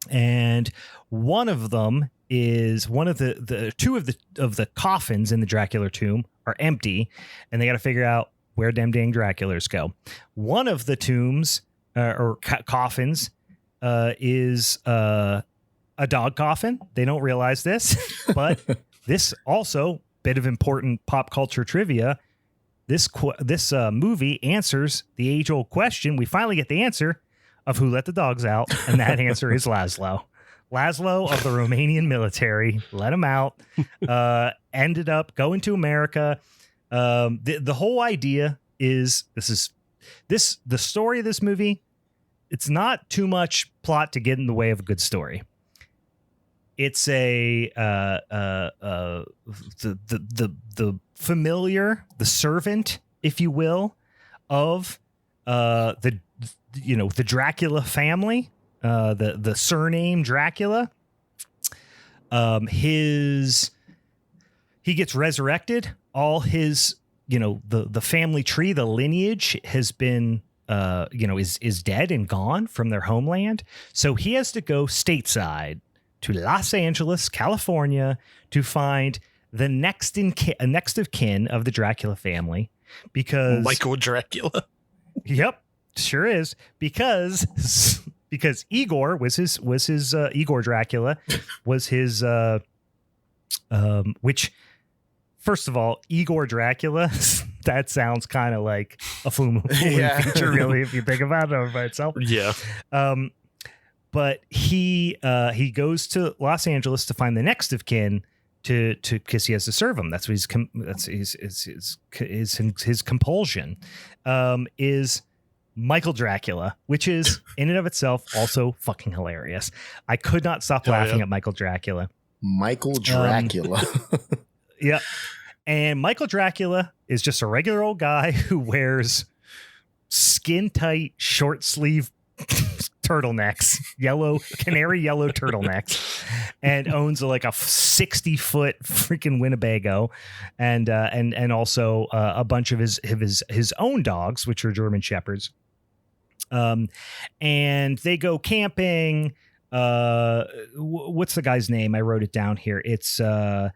and one of them is one of the two of the coffins in the Dracula tomb are empty, and they got to figure out where them dang Draculas go. One of the tombs or coffins is a dog coffin. They don't realize this, but this also bit of important pop culture trivia. This movie answers the age-old question. We finally get the answer of who let the dogs out, and that answer is Laszlo. Laszlo of the Romanian military let him out. Ended up going to America. The whole idea is the story of this movie. It's not too much plot to get in the way of a good story. It's the familiar, the servant, if you will, of the Dracula family, the surname Dracula. He gets resurrected. All his, the family tree, the lineage has been, is dead and gone from their homeland. So he has to go stateside to Los Angeles, California, to find the next of kin of the Dracula family, because Michael Dracula. Yep, sure is, because Igor was his Igor Dracula was his which, first of all, Igor Dracula, that sounds kind of like a Fumu feature, really, if you think about it by itself. Yeah. But he goes to Los Angeles to find the next of kin to because he has to serve him. That's what his compulsion is Michael Dracula, which is in and of itself also fucking hilarious. I could not stop laughing at Michael Dracula. Michael Dracula. Yeah. And Michael Dracula is just a regular old guy who wears skin tight, short sleeve turtlenecks, canary yellow turtlenecks, and owns like a 60-foot freaking Winnebago, and also a bunch of his own dogs, which are German Shepherds. And they go camping. What's the guy's name? I wrote it down here. It's the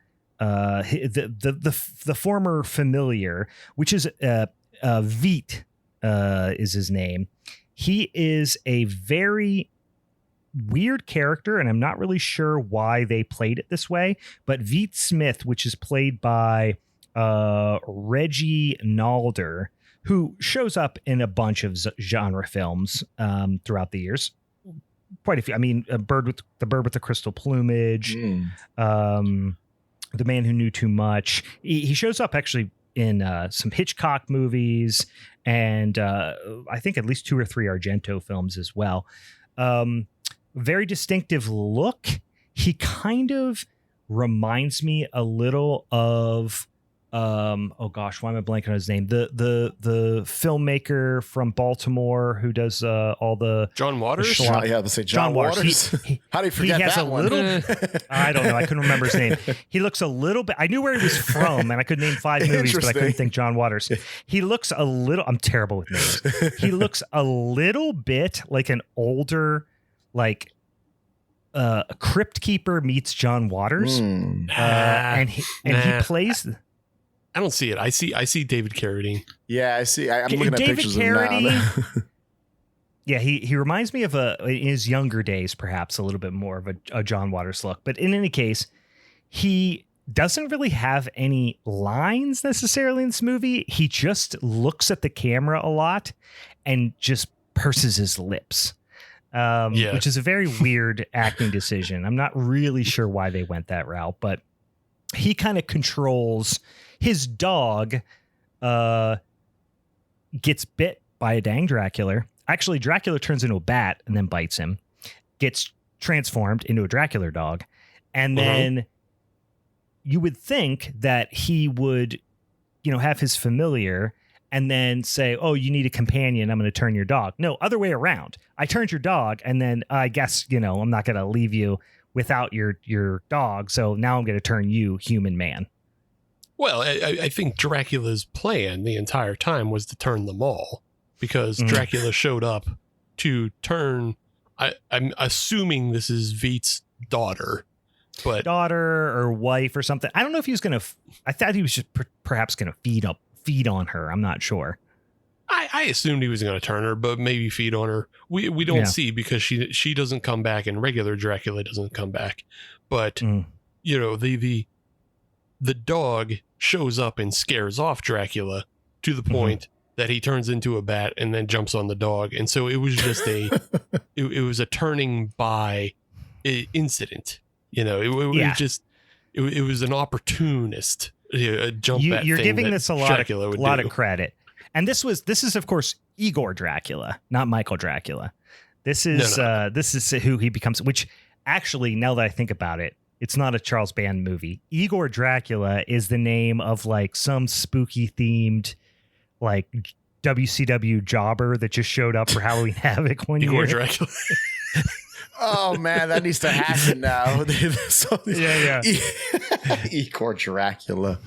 former familiar, which is Veet, is his name. He is a very weird character, and I'm not really sure why they played it this way, but Veet Smith, which is played by Reggie Nalder, who shows up in a bunch of genre films throughout the years. Quite a few. I mean, The Bird with the Crystal Plumage, The Man Who Knew Too Much. He shows up actually in some Hitchcock movies, and I think at least 2 or 3 Argento films as well. Very distinctive look. He kind of reminds me a little of oh gosh, why am I blanking on his name? The filmmaker from Baltimore who does all the John Waters. Let's say John Waters. How do you forget that one? I don't know. I couldn't remember his name. He looks a little bit. I knew where he was from, and I could name 5 movies, but I couldn't think John Waters. He looks a little. I'm terrible with names. He looks a little bit like an older, like Crypt Keeper meets John Waters, and he plays. I don't see it. I see David Carradine. Yeah, I see. I'm looking at David pictures Carradine, of him now. Yeah, he reminds me of in his younger days, perhaps a little bit more of a John Waters look. But in any case, he doesn't really have any lines necessarily in this movie. He just looks at the camera a lot and just purses his lips, which is a very weird acting decision. I'm not really sure why they went that route, but he kind of controls. His dog gets bit by a dang Dracula. Actually, Dracula turns into a bat and then bites him, gets transformed into a Dracula dog. And then you would think that he would, have his familiar and then say, oh, you need a companion. I'm going to turn your dog. No, other way around. I turned your dog, and then I guess, I'm not going to leave you without your dog. So now I'm going to turn you human man. Well, I think Dracula's plan the entire time was to turn them all, because Dracula showed up to turn. I'm assuming this is Veet's daughter, but daughter or wife or something. I don't know if he was going to. I thought he was just perhaps going to feed on her. I'm not sure. I assumed he was going to turn her, but maybe feed on her. We don't see, because she doesn't come back, and regular Dracula doesn't come back. But the dog shows up and scares off Dracula to the point that he turns into a bat and then jumps on the dog. And so it was just it was a turning by incident. You know, it was just, it was an opportunist jump bat. You're thing giving that this a lot of credit. And this is of course Igor Dracula, not Michael Dracula. This is this is who he becomes, which actually, now that I think about it, it's not a Charles Band movie. Igor Dracula is the name of like some spooky themed like WCW jobber that just showed up for Halloween Havoc one year. Igor Dracula. Oh man, that needs to happen now. Yeah. Igor Dracula.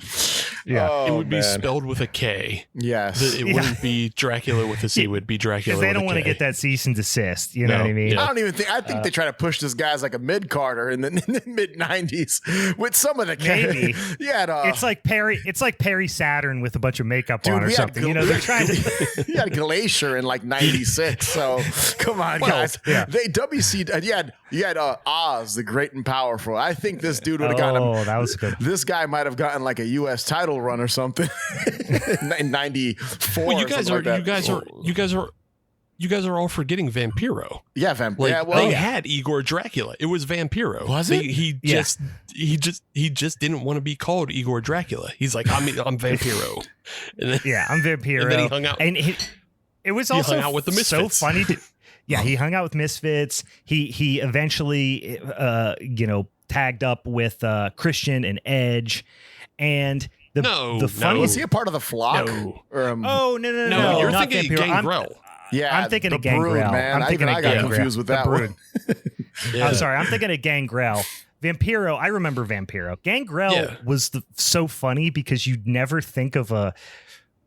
Yeah. Oh, it would be spelled with a K. Yes. It wouldn't be Dracula with a C. It would be Dracula because with a K. they don't want to get that cease and desist. You know what I mean? I don't even think. I think they try to push this guy as like a mid-carder in the mid '90s with some of the Maybe. Yeah, it's like Perry. It's like Perry Saturn with a bunch of makeup on or something. You know, they're trying to. He had Glacier in like '96. So come on, guys. Yeah. They you had Oz, the Great and Powerful. I think this dude would have gotten. Oh, that was good. This guy might have gotten like a U.S. title run or something in '94. Well, you guys are all forgetting Vampiro. Yeah, They had Igor Dracula. It was Vampiro. Was it? He just didn't want to be called Igor Dracula. He's like, I'm Vampiro. And then, I'm Vampiro. And then he hung out. And it was also hung out with the Misfits. So funny. He hung out with Misfits. He eventually, tagged up with Christian and Edge, and the funny. Was he a part of the Flock? No. No. You're not thinking Vampiro. I'm Gangrel. thinking of Gangrel. Brood, man. I got confused with that one. I'm sorry. I'm thinking of Gangrel. Vampiro. I remember Vampiro. Gangrel was so funny because you'd never think of a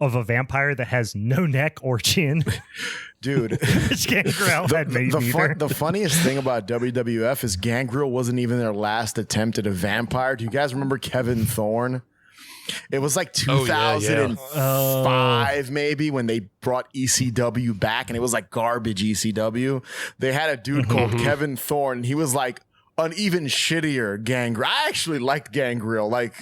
vampire that has no neck or chin. Dude, the funniest thing about WWF is Gangrel wasn't even their last attempt at a vampire. Do you guys remember Kevin Thorne? It was like 2005 maybe when they brought ECW back, and it was like garbage ECW. They had a dude called Kevin Thorne, and he was like an even shittier Gangrel. I actually liked Gangrel. Like,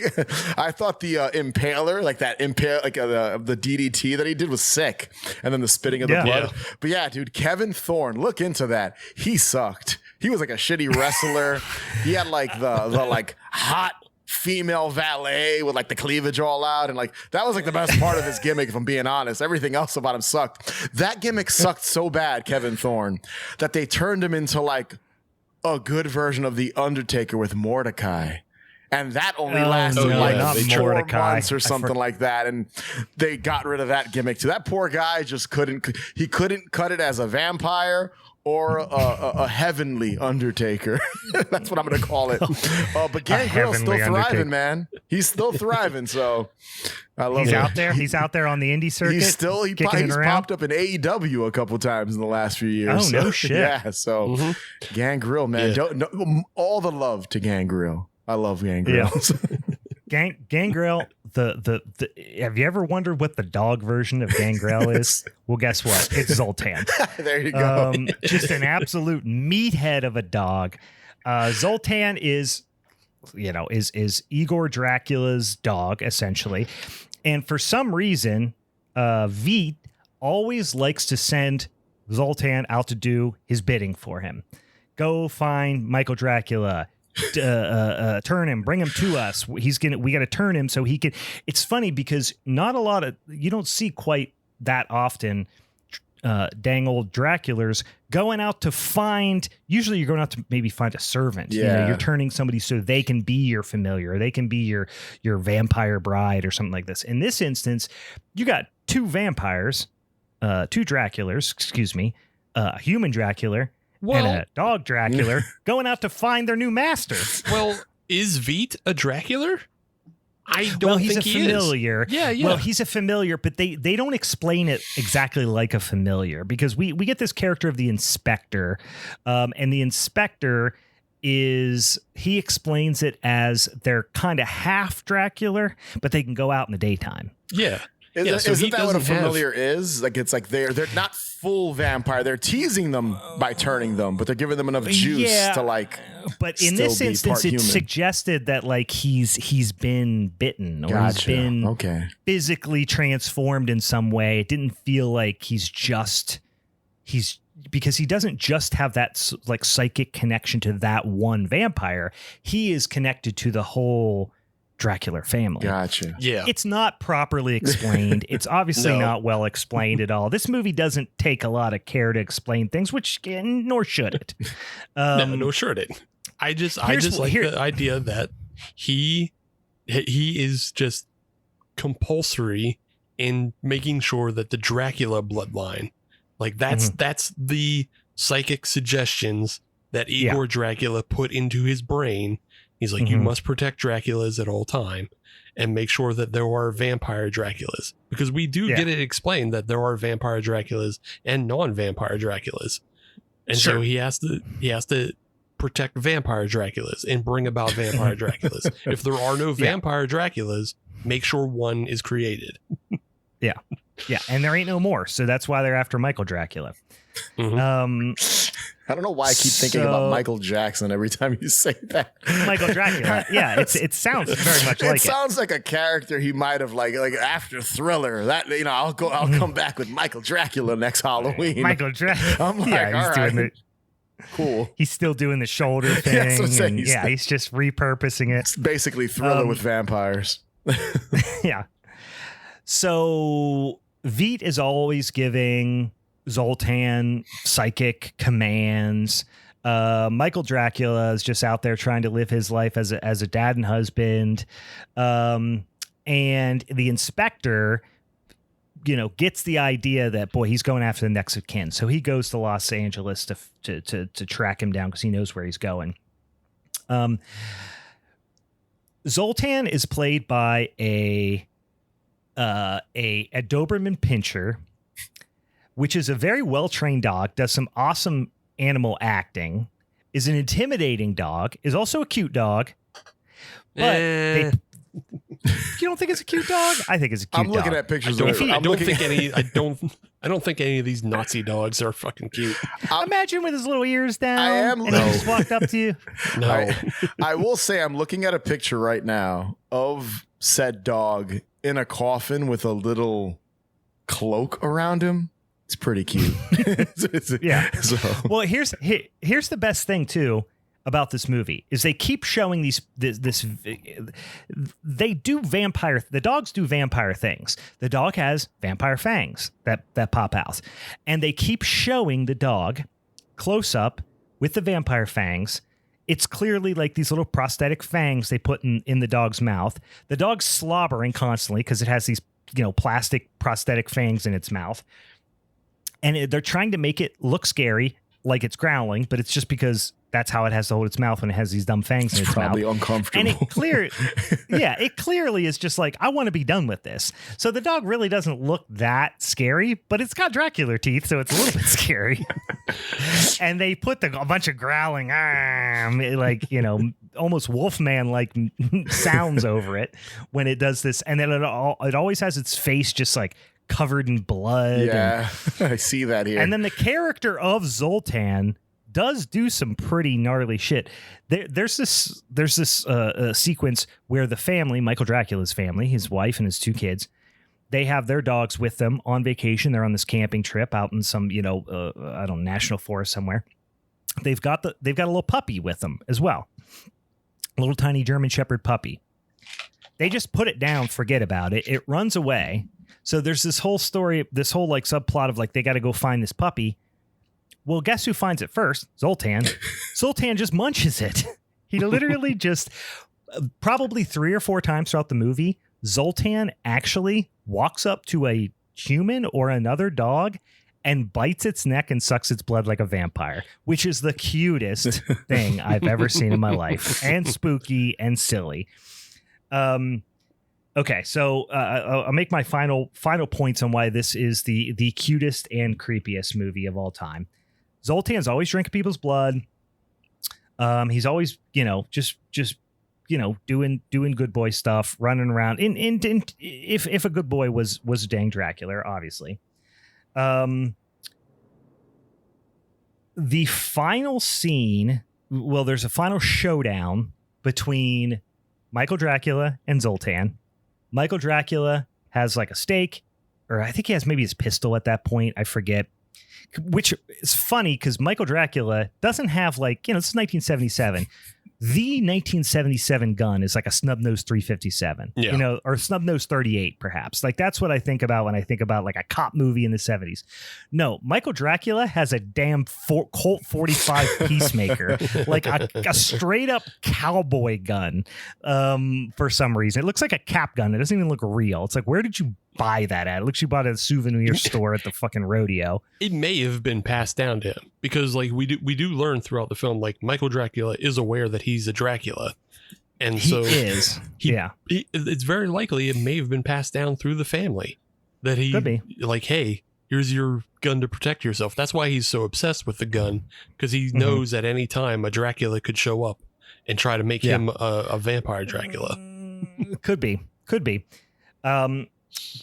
I thought the Impaler, like that the DDT that he did was sick, and then the spitting of the blood. But yeah, dude, Kevin Thorne, look into that. He sucked. He was like a shitty wrestler. He had like the like hot female valet with like the cleavage all out, and like that was like the best part of his gimmick, if I'm being honest. Everything else about him sucked. That gimmick sucked so bad, Kevin Thorne, that they turned him into like a good version of the Undertaker with Mordecai, and that only lasted like 4 months or something like that, and they got rid of that gimmick too. That poor guy just couldn't cut it as a vampire or a heavenly Undertaker. That's what I'm going to call it. But Gangren's still thriving, man. He's still thriving. So I love He's it. out there. He's out there on the indie circuit. He's popped up in AEW a couple times in the last few years. Oh, no shit. Yeah. So Gangrel, man. All the love to Gangrel. I love Gangrel. Yeah. Gangrel, the have you ever wondered what the dog version of Gangrel is? Well, guess what? It's Zoltan. There you go. Just an absolute meathead of a dog. Zoltan is Igor Dracula's dog, essentially. And for some reason, Veit always likes to send Zoltan out to do his bidding for him. Go find Michael Dracula. Turn him, bring him to us. We got to turn him so he can. It's funny because you don't see quite that often dang old Draculas going out to find. Usually you're going out to maybe find a servant. Yeah. You're turning somebody so they can be your familiar, or they can be your vampire bride or something like this. In this instance, you got two vampires, two Draculas, excuse me, a human Dracula and a dog Dracula going out to find their new master. Well, is Veit a Dracula? I don't think he's a familiar. Yeah. Well, he's a familiar, but they don't explain it exactly like a familiar, because we get this character of the Inspector, and the Inspector he explains it as they're kind of half Dracula, but they can go out in the daytime. Yeah. Isn't that what a familiar is? Like, it's like they're not full vampire. They're teasing them by turning them, but they're giving them enough juice to like. But in this instance, it's suggested that like he's been bitten or he's been physically transformed in some way. It didn't feel like he's because he doesn't just have that like psychic connection to that one vampire. He is connected to the whole Dracula family. Gotcha. Yeah. It's not properly explained. It's obviously not well explained at all. This movie doesn't take a lot of care to explain things, which nor should it. No, should it. I just like the idea that he is just compulsory in making sure that the Dracula bloodline, like that's the psychic suggestions that Igor Dracula put into his brain. He's like, you must protect Draculas at all time and make sure that there are vampire Draculas, because we do get it explained that there are vampire Draculas and non-vampire Draculas. And so he has to protect vampire Draculas and bring about vampire Draculas. If there are no vampire Draculas, make sure one is created. Yeah. And there ain't no more. So that's why they're after Michael Dracula. I don't know why I keep thinking about Michael Jackson every time you say that. Michael Dracula. Yeah, it sounds very much like it. It sounds like a character he might have like after Thriller. That I'll come back with Michael Dracula next Halloween. Michael Dracula. I'm like, all right. Cool. He's still doing the shoulder thing. He's just repurposing it. It's basically Thriller with vampires. Yeah. So Veet is always giving Zoltan psychic commands. Michael Dracula is just out there trying to live his life as a dad and husband. And the inspector, gets the idea that, boy, he's going after the next of kin. So he goes to Los Angeles to track him down because he knows where he's going. Zoltan is played by a Doberman Pinscher, which is a very well-trained dog, does some awesome animal acting, is an intimidating dog, is also a cute dog. But you don't think it's a cute dog? I think it's a cute dog. I'm looking at pictures. I don't think any of these Nazi dogs are fucking cute. Imagine with his little ears down. And he just walked up to you. No. I will say I'm looking at a picture right now of said dog in a coffin with a little cloak around him. It's pretty cute. Yeah. Well, here's the best thing too about this movie is they keep showing the dogs do vampire things. The dog has vampire fangs that pop out, and they keep showing the dog close up with the vampire fangs. It's clearly like these little prosthetic fangs they put in the dog's mouth. The dog's slobbering constantly because it has these plastic prosthetic fangs in its mouth. And they're trying to make it look scary, like it's growling, but it's just because that's how it has to hold its mouth when it has these dumb fangs in its mouth. Probably uncomfortable. And it clearly is just like, I want to be done with this. So the dog really doesn't look that scary, but it's got Dracula teeth, so it's a little bit scary. And they put a bunch of growling, almost Wolfman-like sounds over it when it does this. And then it always has its face just like covered in blood. Yeah, I see that here. And then the character of Zoltan does do some pretty gnarly shit. There's this sequence where the family, Michael Dracula's family, his wife and his two kids, they have their dogs with them on vacation. They're on this camping trip out in some national forest somewhere. They've got a little puppy with them as well, a little tiny German Shepherd puppy. They just put it down, forget about it. It runs away. So there's this whole story, this whole like subplot of like they got to go find this puppy. Well, guess who finds it first? Zoltan. Zoltan just munches it. He literally just probably 3 or 4 times throughout the movie, Zoltan actually walks up to a human or another dog and bites its neck and sucks its blood like a vampire, which is the cutest thing I've ever seen in my life, and spooky and silly. Okay, so I'll make my final points on why this is the cutest and creepiest movie of all time. Zoltan's always drinking people's blood. He's always, just doing good boy stuff, running around. If a good boy was dang Dracula, obviously. The final scene, well, there's a final showdown between Michael Dracula and Zoltan. Michael Dracula has like a stake, or I think he has maybe his pistol at that point. I forget. Which is funny because Michael Dracula doesn't have like, this is 1977. The 1977 gun is like a snub-nosed 357, or snub-nosed 38, perhaps. Like that's what I think about when I think about like a cop movie in the 70s. No, Michael Dracula has a damn Colt 45 Peacemaker, like a straight-up cowboy gun. For some reason, it looks like a cap gun. It doesn't even look real. It's like, where did you buy that at? It looks like you bought it at a souvenir store at the fucking rodeo. It may have been passed down to him because like we do learn throughout the film, like Michael Dracula is aware that he's a Dracula, and so it's very likely it may have been passed down through the family that he could be like, hey, here's your gun to protect yourself. That's why he's so obsessed with the gun, because he knows at any time a Dracula could show up and try to make him a vampire Dracula. Could be.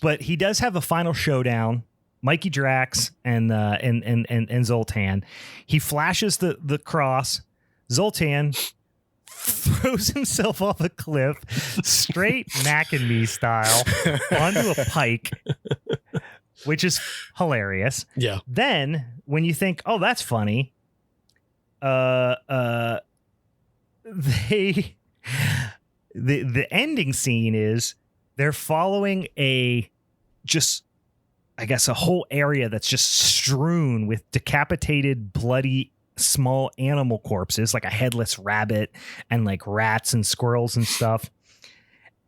But he does have a final showdown. Mikey Drax and Zoltan. He flashes the cross. Zoltan throws himself off a cliff, straight Mac and Me style, onto a pike, which is hilarious. Yeah. Then when you think, oh, that's funny, the ending scene is they're following a whole area that's just strewn with decapitated, bloody, small animal corpses, like a headless rabbit and like rats and squirrels and stuff.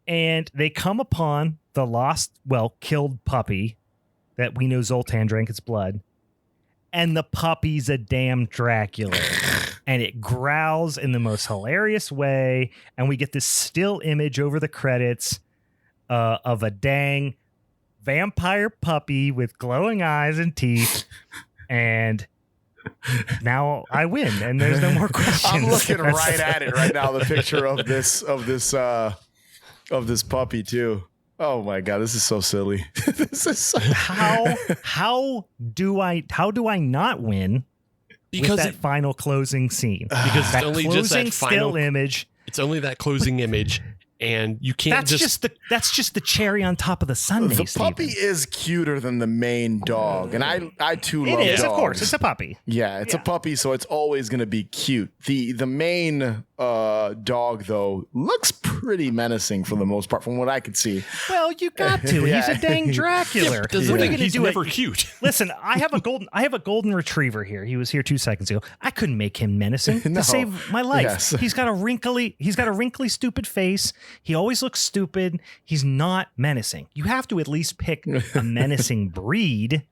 And they come upon the killed puppy that we know Zoltan drank its blood. And the puppy's a damn Dracula. And it growls in the most hilarious way. And we get this still image over the credits of a dang vampire puppy with glowing eyes and teeth, and now I win, and there's no more questions. I'm looking right at it right now. The picture of this puppy too. Oh my god, this is so silly. This is so how do I not win? Because with that final closing scene. Because that it's only closing just that still image. It's only that closing image. And you can't that's just the cherry on top of the sundae. The puppy is cuter than the main dog, and I too love dogs. Of course, it's a puppy. Yeah, it's a puppy, so it's always going to be cute. The main dog though looks pretty menacing for the most part, from what I could see. Well, you got to. He's a dang Dracula. What are you going to do? Never cute. Listen, I have a golden retriever here. He was here 2 seconds ago. I couldn't make him menacing to save my life. Yes. He's got a wrinkly stupid face. He always looks stupid. He's not menacing. You have to at least pick a menacing breed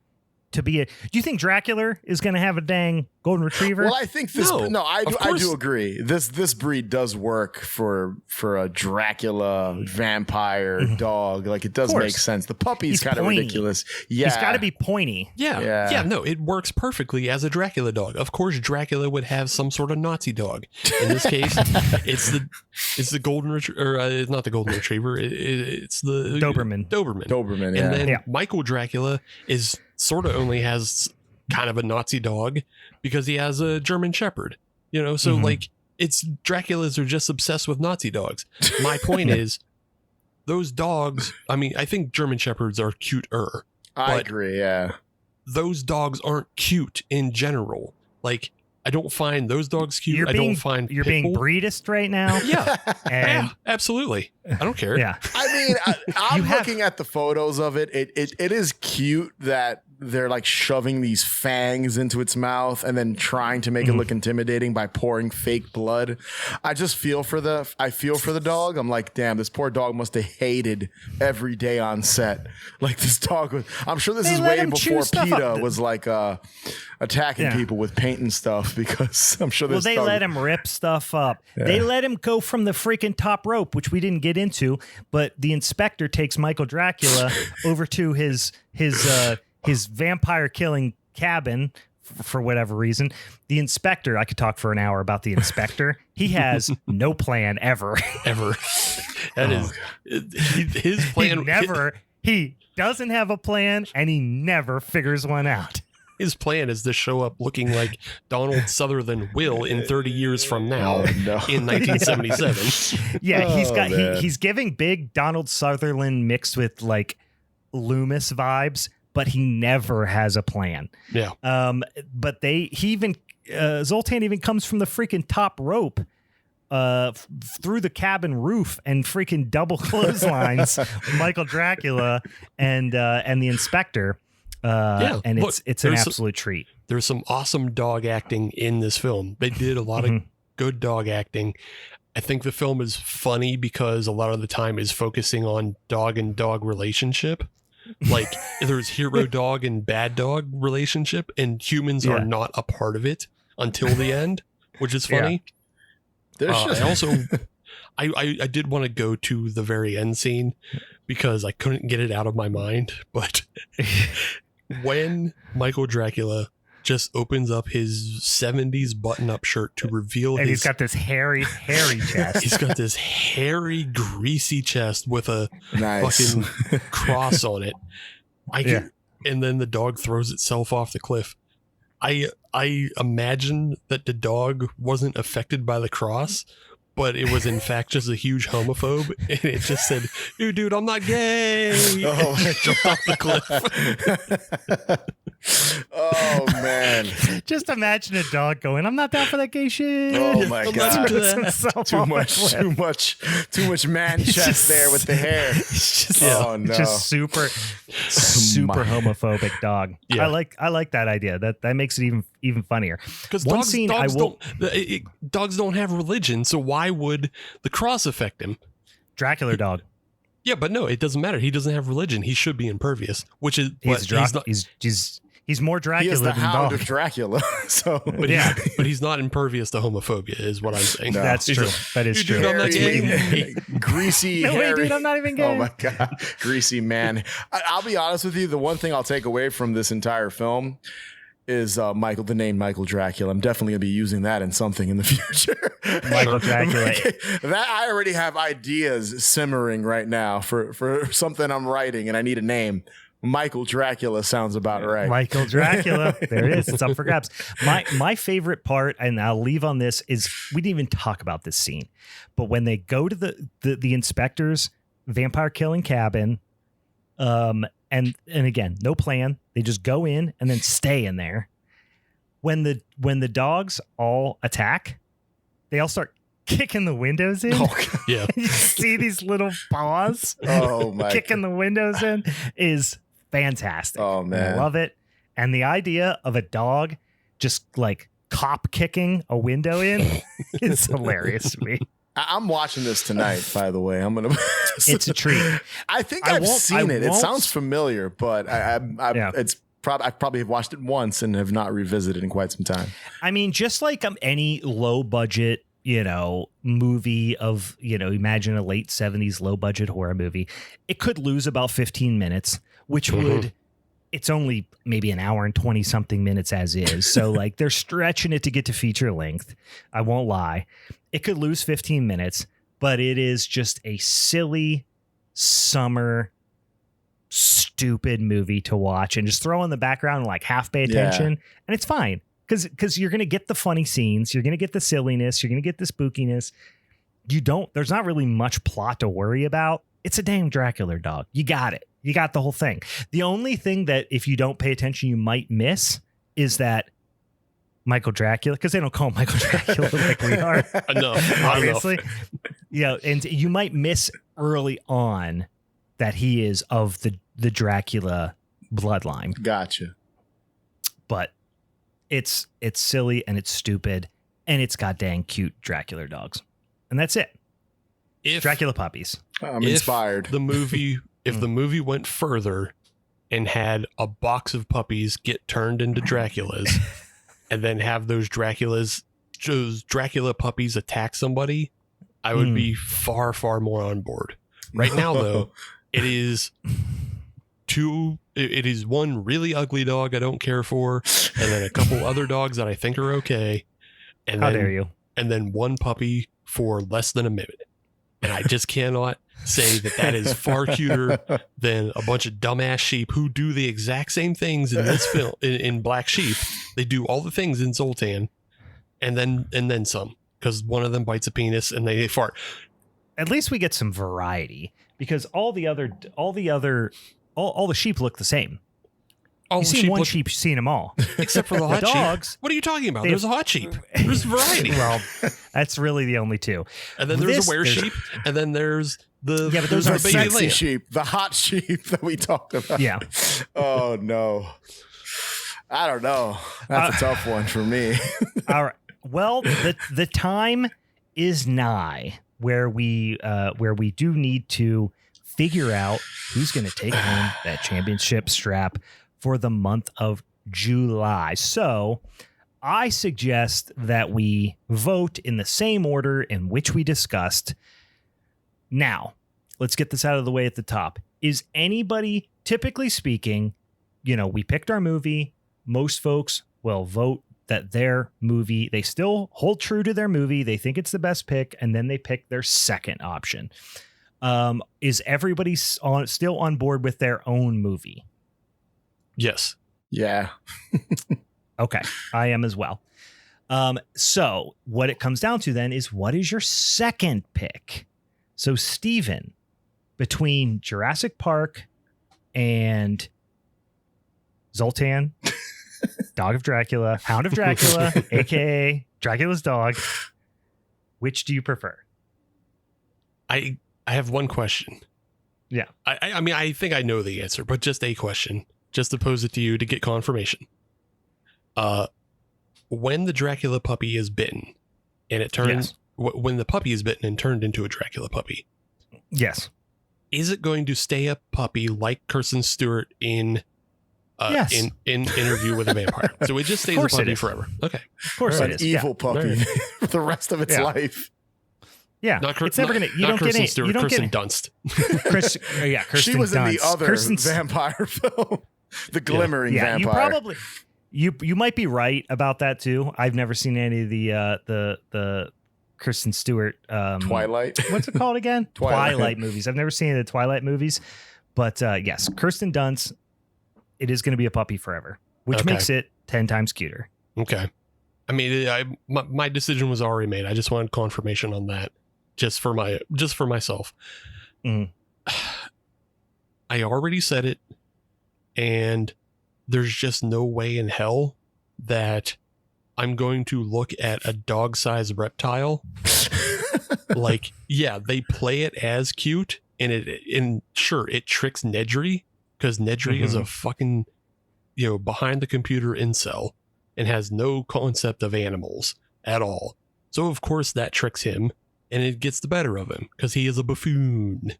to be do you think Dracula is going to have a dang golden retriever? Well, I think I do agree. This breed does work for a Dracula vampire dog. Like, it does make sense. The puppy's kind of ridiculous. Yeah. He's got to be pointy. Yeah. No, it works perfectly as a Dracula dog. Of course, Dracula would have some sort of Nazi dog. In this case, it's the golden retriever, or not the golden retriever. It's the Doberman. Doberman. Yeah. And then Michael Dracula is sort of only has kind of a Nazi dog because he has a German Shepherd, so like it's Draculas are just obsessed with Nazi dogs. My point is those dogs, I mean, I think German Shepherds are cuter. I agree. Yeah. Those dogs aren't cute in general. Like, I don't find those dogs cute. You're being breedist right now. Yeah, absolutely. I don't care. Yeah. I mean, I'm looking at the photos of it. It is cute that they're like shoving these fangs into its mouth and then trying to make it look intimidating by pouring fake blood. I feel for the dog. I'm like, damn, this poor dog must have hated every day on set. Like, this dog was, I'm sure this is way before PETA was like attacking people with paint and stuff, because I'm sure this they let him rip stuff up. Yeah. They let him go from the freaking top rope, which we didn't get into, but the inspector takes Michael Dracula over to his vampire killing cabin for whatever reason. The inspector, I could talk for an hour about the inspector. He has no plan ever. That is his plan. He doesn't have a plan, and he never figures one out. His plan is to show up looking like Donald Sutherland will in 30 years from now in 1977. He's giving big Donald Sutherland mixed with like Loomis vibes, but he never has a plan. Yeah. But Zoltan even comes from the freaking top rope through the cabin roof and freaking double clotheslines Michael Dracula and the inspector. And it's an absolute treat. There's some awesome dog acting in this film. They did a lot of good dog acting. I think the film is funny because a lot of the time is focusing on dog and dog relationship. Like there's hero dog and bad dog relationship, and humans are not a part of it until the end, which is funny. I did want to go to the very end scene because I couldn't get it out of my mind, but when Michael Dracula just opens up his 70s button-up shirt to reveal he's got this hairy chest. He's got this hairy, greasy chest with a fucking cross on it. And then the dog throws itself off the cliff. I imagine that the dog wasn't affected by the cross, but it was in fact just a huge homophobe, and it just said, dude, I'm not gay. Oh, and jumped off the cliff. Oh man. Just imagine a dog going, I'm not down for that gay shit. Oh my god. Too much man chest there with the hair. Just super homophobic dog. Yeah. I like that idea. That makes it even funnier. Because dogs don't have religion, so why would the cross affect him? Dracula dog. Yeah, but no, it doesn't matter. He doesn't have religion. He should be impervious, which is he's more Dracula he is the than Hound dog. of Dracula. So, but he's not impervious to homophobia, is what I'm saying. No. That's true. That is true. I'm not gay. Greasy, no hairy. way, dude, I'm not even gay. Oh my god, greasy man. I'll be honest with you. The one thing I'll take away from this entire film is the name Michael Dracula. I'm definitely gonna be using that in something in the future. Michael Dracula. That I already have ideas simmering right now for something I'm writing, and I need a name. Michael Dracula sounds about right. Michael Dracula. There it is. It's up for grabs. My favorite part, and I'll leave on this, is we didn't even talk about this scene, but when they go to the inspector's vampire killing cabin, and again, no plan. They just go in and then stay in there. When the dogs all attack, they all start kicking the windows in. Oh, yeah. You see these little paws kicking the windows in is fantastic. Oh man, I love it. And the idea of a dog just like cop kicking a window in is hilarious to me. I'm watching this tonight, by the way. It's a treat. I think I've seen it. It sounds familiar, but I've probably watched it once and have not revisited in quite some time. I mean, just like any low budget, movie of, imagine a late 70s low budget horror movie, it could lose about 15 minutes, which would, it's only maybe an hour and 20 something minutes as is. So like they're stretching it to get to feature length. I won't lie. It could lose 15 minutes, but it is just a silly summer stupid movie to watch and just throw in the background and like half pay attention and it's fine. Because you're going to get the funny scenes. You're going to get the silliness. You're going to get the spookiness. There's not really much plot to worry about. It's a damn Dracula dog. You got it. You got the whole thing. The only thing that if you don't pay attention, you might miss is that Michael Dracula, because they don't call him Michael Dracula like we are. No, obviously. And you might miss early on that he is of the Dracula bloodline. Gotcha. But it's silly and it's stupid and it's got dang cute Dracula dogs. And that's it. Dracula puppies. I'm inspired. If the movie went further and had a box of puppies get turned into Draculas and then have those Dracula puppies attack somebody, I would be far, far more on board. Right now, though, it is it is one really ugly dog I don't care for, and then a couple other dogs that I think are okay. And How dare you? And then one puppy for less than a minute. And I just cannot say that is far cuter than a bunch of dumbass sheep who do the exact same things in this film. In Black Sheep, they do all the things in Zoltan, and then some, because one of them bites a penis and they fart. At least we get some variety, because all the sheep look the same. All You've seen one sheep, you've seen them all. Except for the hot dogs. Sheep. What are you talking about? There's a hot sheep. There's variety. Well, that's really the only two. And then there's a were sheep, and then there's the but those are sexy sheep, the hot sheep that we talked about. Yeah. Oh no, I don't know. That's a tough one for me. All right. Well, the time is nigh where we do need to figure out who's going to take home that championship strap for the month of July. So I suggest that we vote in the same order in which we discussed. Now, let's get this out of the way at the top. Is anybody, typically speaking, we picked our movie. Most folks will vote that their movie, they still hold true to their movie. They think it's the best pick, and then they pick their second option. Is everybody still on board with their own movie? Yes. Yeah. Okay. I am as well. So what it comes down to then is, what is your second pick? So Steven, between Jurassic Park and Zoltan, Dog of Dracula, Hound of Dracula, aka Dracula's dog, which do you prefer? I have one question. Yeah. I mean, I think I know the answer, but just a question. Just to pose it to you to get confirmation. When the Dracula puppy is bitten, and it turns, when the puppy is bitten and turned into a Dracula puppy, yes, is it going to stay a puppy like Kirsten Stewart in yes. in Interview with a Vampire? So it just stays a puppy forever. Okay, of course it is. An evil puppy for the rest of its life. Yeah, it's never gonna. You don't Kirsten get Stewart, it. You don't Kirsten get Dunst. Kirsten she was Dunst. in the other vampire film, The Glimmering Vampire. You probably you might be right about that too. I've never seen any of the Kristen Stewart Twilight. What's it called again? Twilight movies. I've never seen any of the Twilight movies, but yes, Kirsten Dunst. It is going to be a puppy forever, which makes it 10 times cuter. Okay, I mean, my decision was already made. I just wanted confirmation on that, just for myself. Mm. I already said it, and there's just no way in hell that I'm going to look at a dog-sized reptile. Like, yeah, they play it as cute, and sure, it tricks Nedry, because Nedry is a fucking, behind the computer incel and has no concept of animals at all. So of course that tricks him, and it gets the better of him because he is a buffoon.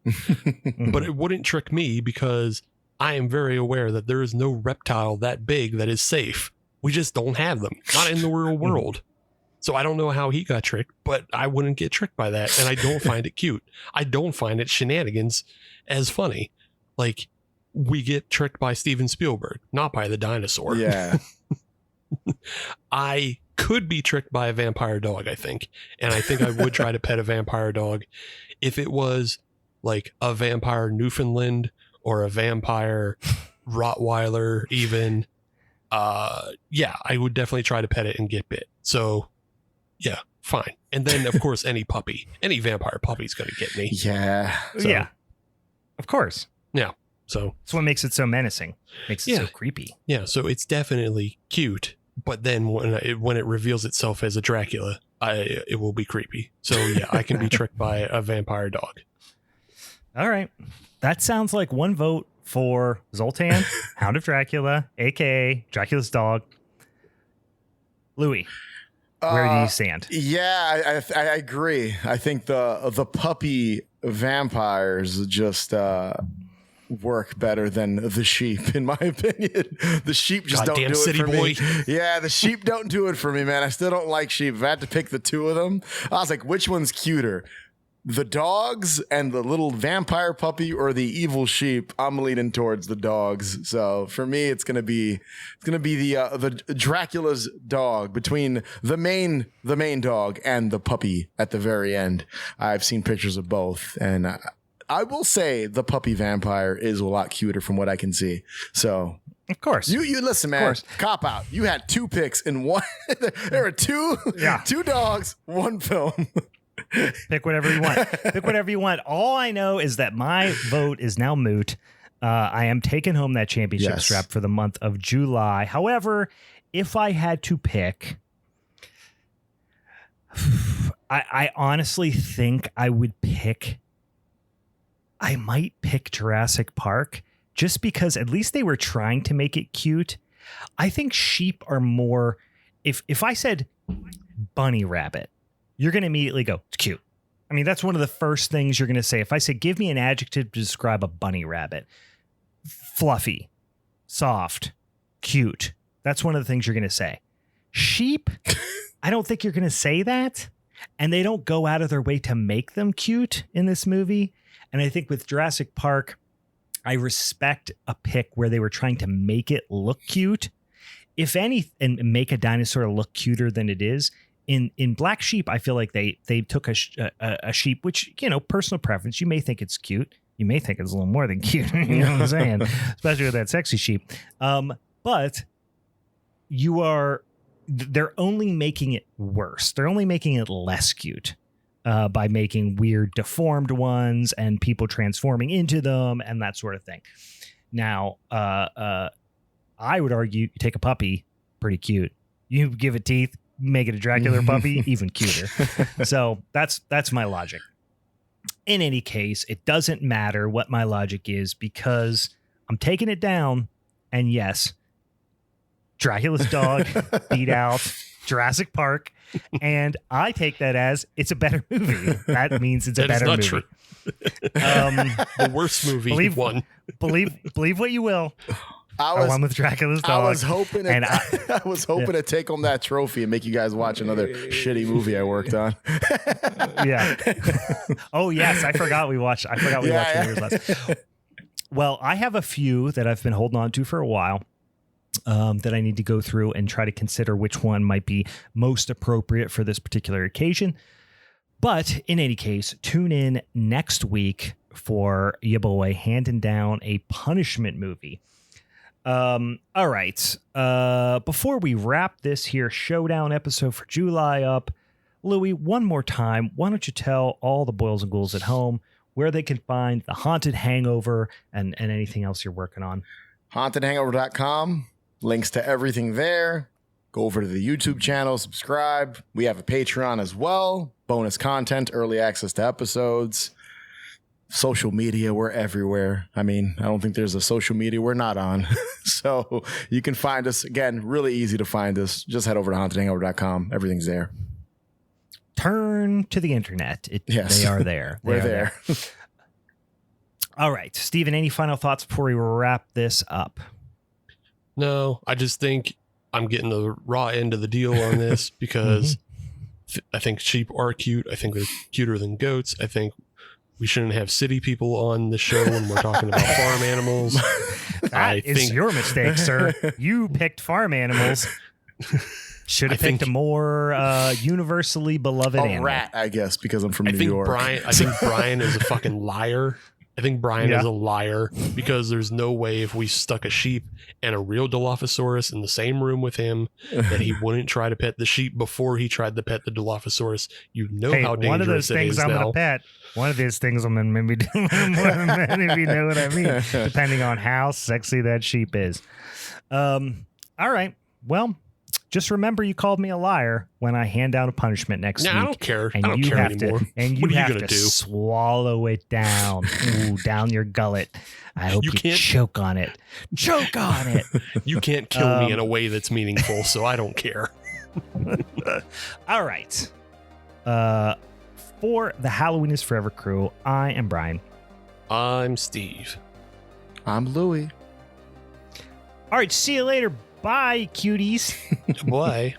But it wouldn't trick me, because I am very aware that there is no reptile that big that is safe. We just don't have them, not in the real world. So I don't know how he got tricked, but I wouldn't get tricked by that. And I don't find it cute. I don't find it shenanigans as funny. Like, we get tricked by Steven Spielberg, not by the dinosaur. Yeah. I could be tricked by a vampire dog, I think. And I think I would try to pet a vampire dog if it was like a vampire Newfoundland or a vampire Rottweiler even. Yeah, I would definitely try to pet it and get bit. So yeah, fine. And then of course any vampire puppy's going to get me. Yeah. So, yeah. Of course. Yeah. So that's what makes it so menacing. Makes it so creepy. Yeah. So it's definitely cute, but then when it reveals itself as a Dracula, it will be creepy. So yeah, I can be tricked by a vampire dog. All right. That sounds like one vote for Zoltan, Hound of Dracula, aka Dracula's dog. Louie, where do you stand? Yeah, I agree. I think the puppy vampires just work better than the sheep, in my opinion. The sheep just don't do it for me. Yeah, the sheep don't do it for me, man. I still don't like sheep. If I had to pick the two of them, I was like, which one's cuter? the dogs and the little vampire puppy or the evil sheep, I'm leaning towards the dogs. So for me, it's gonna be the Dracula's dog between the main dog and the puppy at the very end. I've seen pictures of both, and I will say the puppy vampire is a lot cuter from what I can see. So. Of course. You listen, man. Cop out. You had 2 picks in one. There were two dogs, 1 film. Pick whatever you want. Pick whatever you want. All I know is that my vote is now moot. I am taking home that championship strap for the month of July. However, if I had to pick, I honestly think I might pick Jurassic Park. Just because at least they were trying to make it cute. I think sheep are more, if I said bunny rabbit, you're going to immediately go, it's cute. I mean, that's one of the first things you're going to say. If I say, give me an adjective to describe a bunny rabbit, fluffy, soft, cute. That's one of the things you're going to say. Sheep, I don't think you're going to say that. And they don't go out of their way to make them cute in this movie. And I think with Jurassic Park, I respect a pick where they were trying to make it look cute, if any, and make a dinosaur look cuter than it is. In Black Sheep, I feel like they took a sheep, which, personal preference. You may think it's cute. You may think it's a little more than cute. You know what I'm saying? Especially with that sexy sheep. But they're only making it worse. They're only making it less cute. By making weird deformed ones and people transforming into them and that sort of thing. Now, I would argue you take a puppy, pretty cute. You give it teeth, make it a Dracula puppy, even cuter. So that's my logic. In any case, it doesn't matter what my logic is because I'm taking it down. And yes, Dracula's dog beat out Jurassic Park. And I take that as it's a better movie. That means it's a better movie. True. The worst movie won. Believe what you will. I won with Dracula's dog. I was hoping to take home that trophy and make you guys watch another shitty movie I worked on. Yeah. Oh yes, I forgot we watched yours last. Well, I have a few that I've been holding on to for a while. That I need to go through and try to consider which one might be most appropriate for this particular occasion. But in any case, tune in next week for your boy handing down a punishment movie. All right. Before we wrap this here Showdown episode for July up, Louie, one more time, why don't you tell all the boils and ghouls at home where they can find The Haunted Hangover and anything else you're working on? hauntedhangover.com. Links to everything there. Go over to the YouTube channel, subscribe. We have a Patreon as well. Bonus content, early access to episodes. Social media, we're everywhere. I mean, I don't think there's a social media we're not on. So you can find us. Again, really easy to find us. Just head over to hauntedhangover.com. Everything's there. Turn to the internet. They are there. We're there. All right. Steven, any final thoughts before we wrap this up? No, I just think I'm getting the raw end of the deal on this because I think sheep are cute. I think they're cuter than goats. I think we shouldn't have city people on the show when we're talking about farm animals. That is your mistake, sir. You picked farm animals. Should have picked a more universally beloved animal. Rat, I guess, because I'm from New York. I think Brian is a fucking liar. I think Brian is a liar because there's no way if we stuck a sheep and a real Dilophosaurus in the same room with him that he wouldn't try to pet the sheep before he tried to pet the Dilophosaurus. You know how dangerous one of those it is things I'm now. going to pet. One of these things I'm going to maybe do more than that, if you know what I mean, depending on how sexy that sheep is. All right. Well, just remember you called me a liar when I hand down a punishment next week. I don't care. And I don't care anymore. And you have to swallow it down. Ooh, down your gullet. I hope you choke on it. Choke on it. You can't kill me in a way that's meaningful, so I don't care. All right. For the Halloween is Forever crew, I am Brian. I'm Steve. I'm Louie. All right. See you later. Bye, cuties. Bye.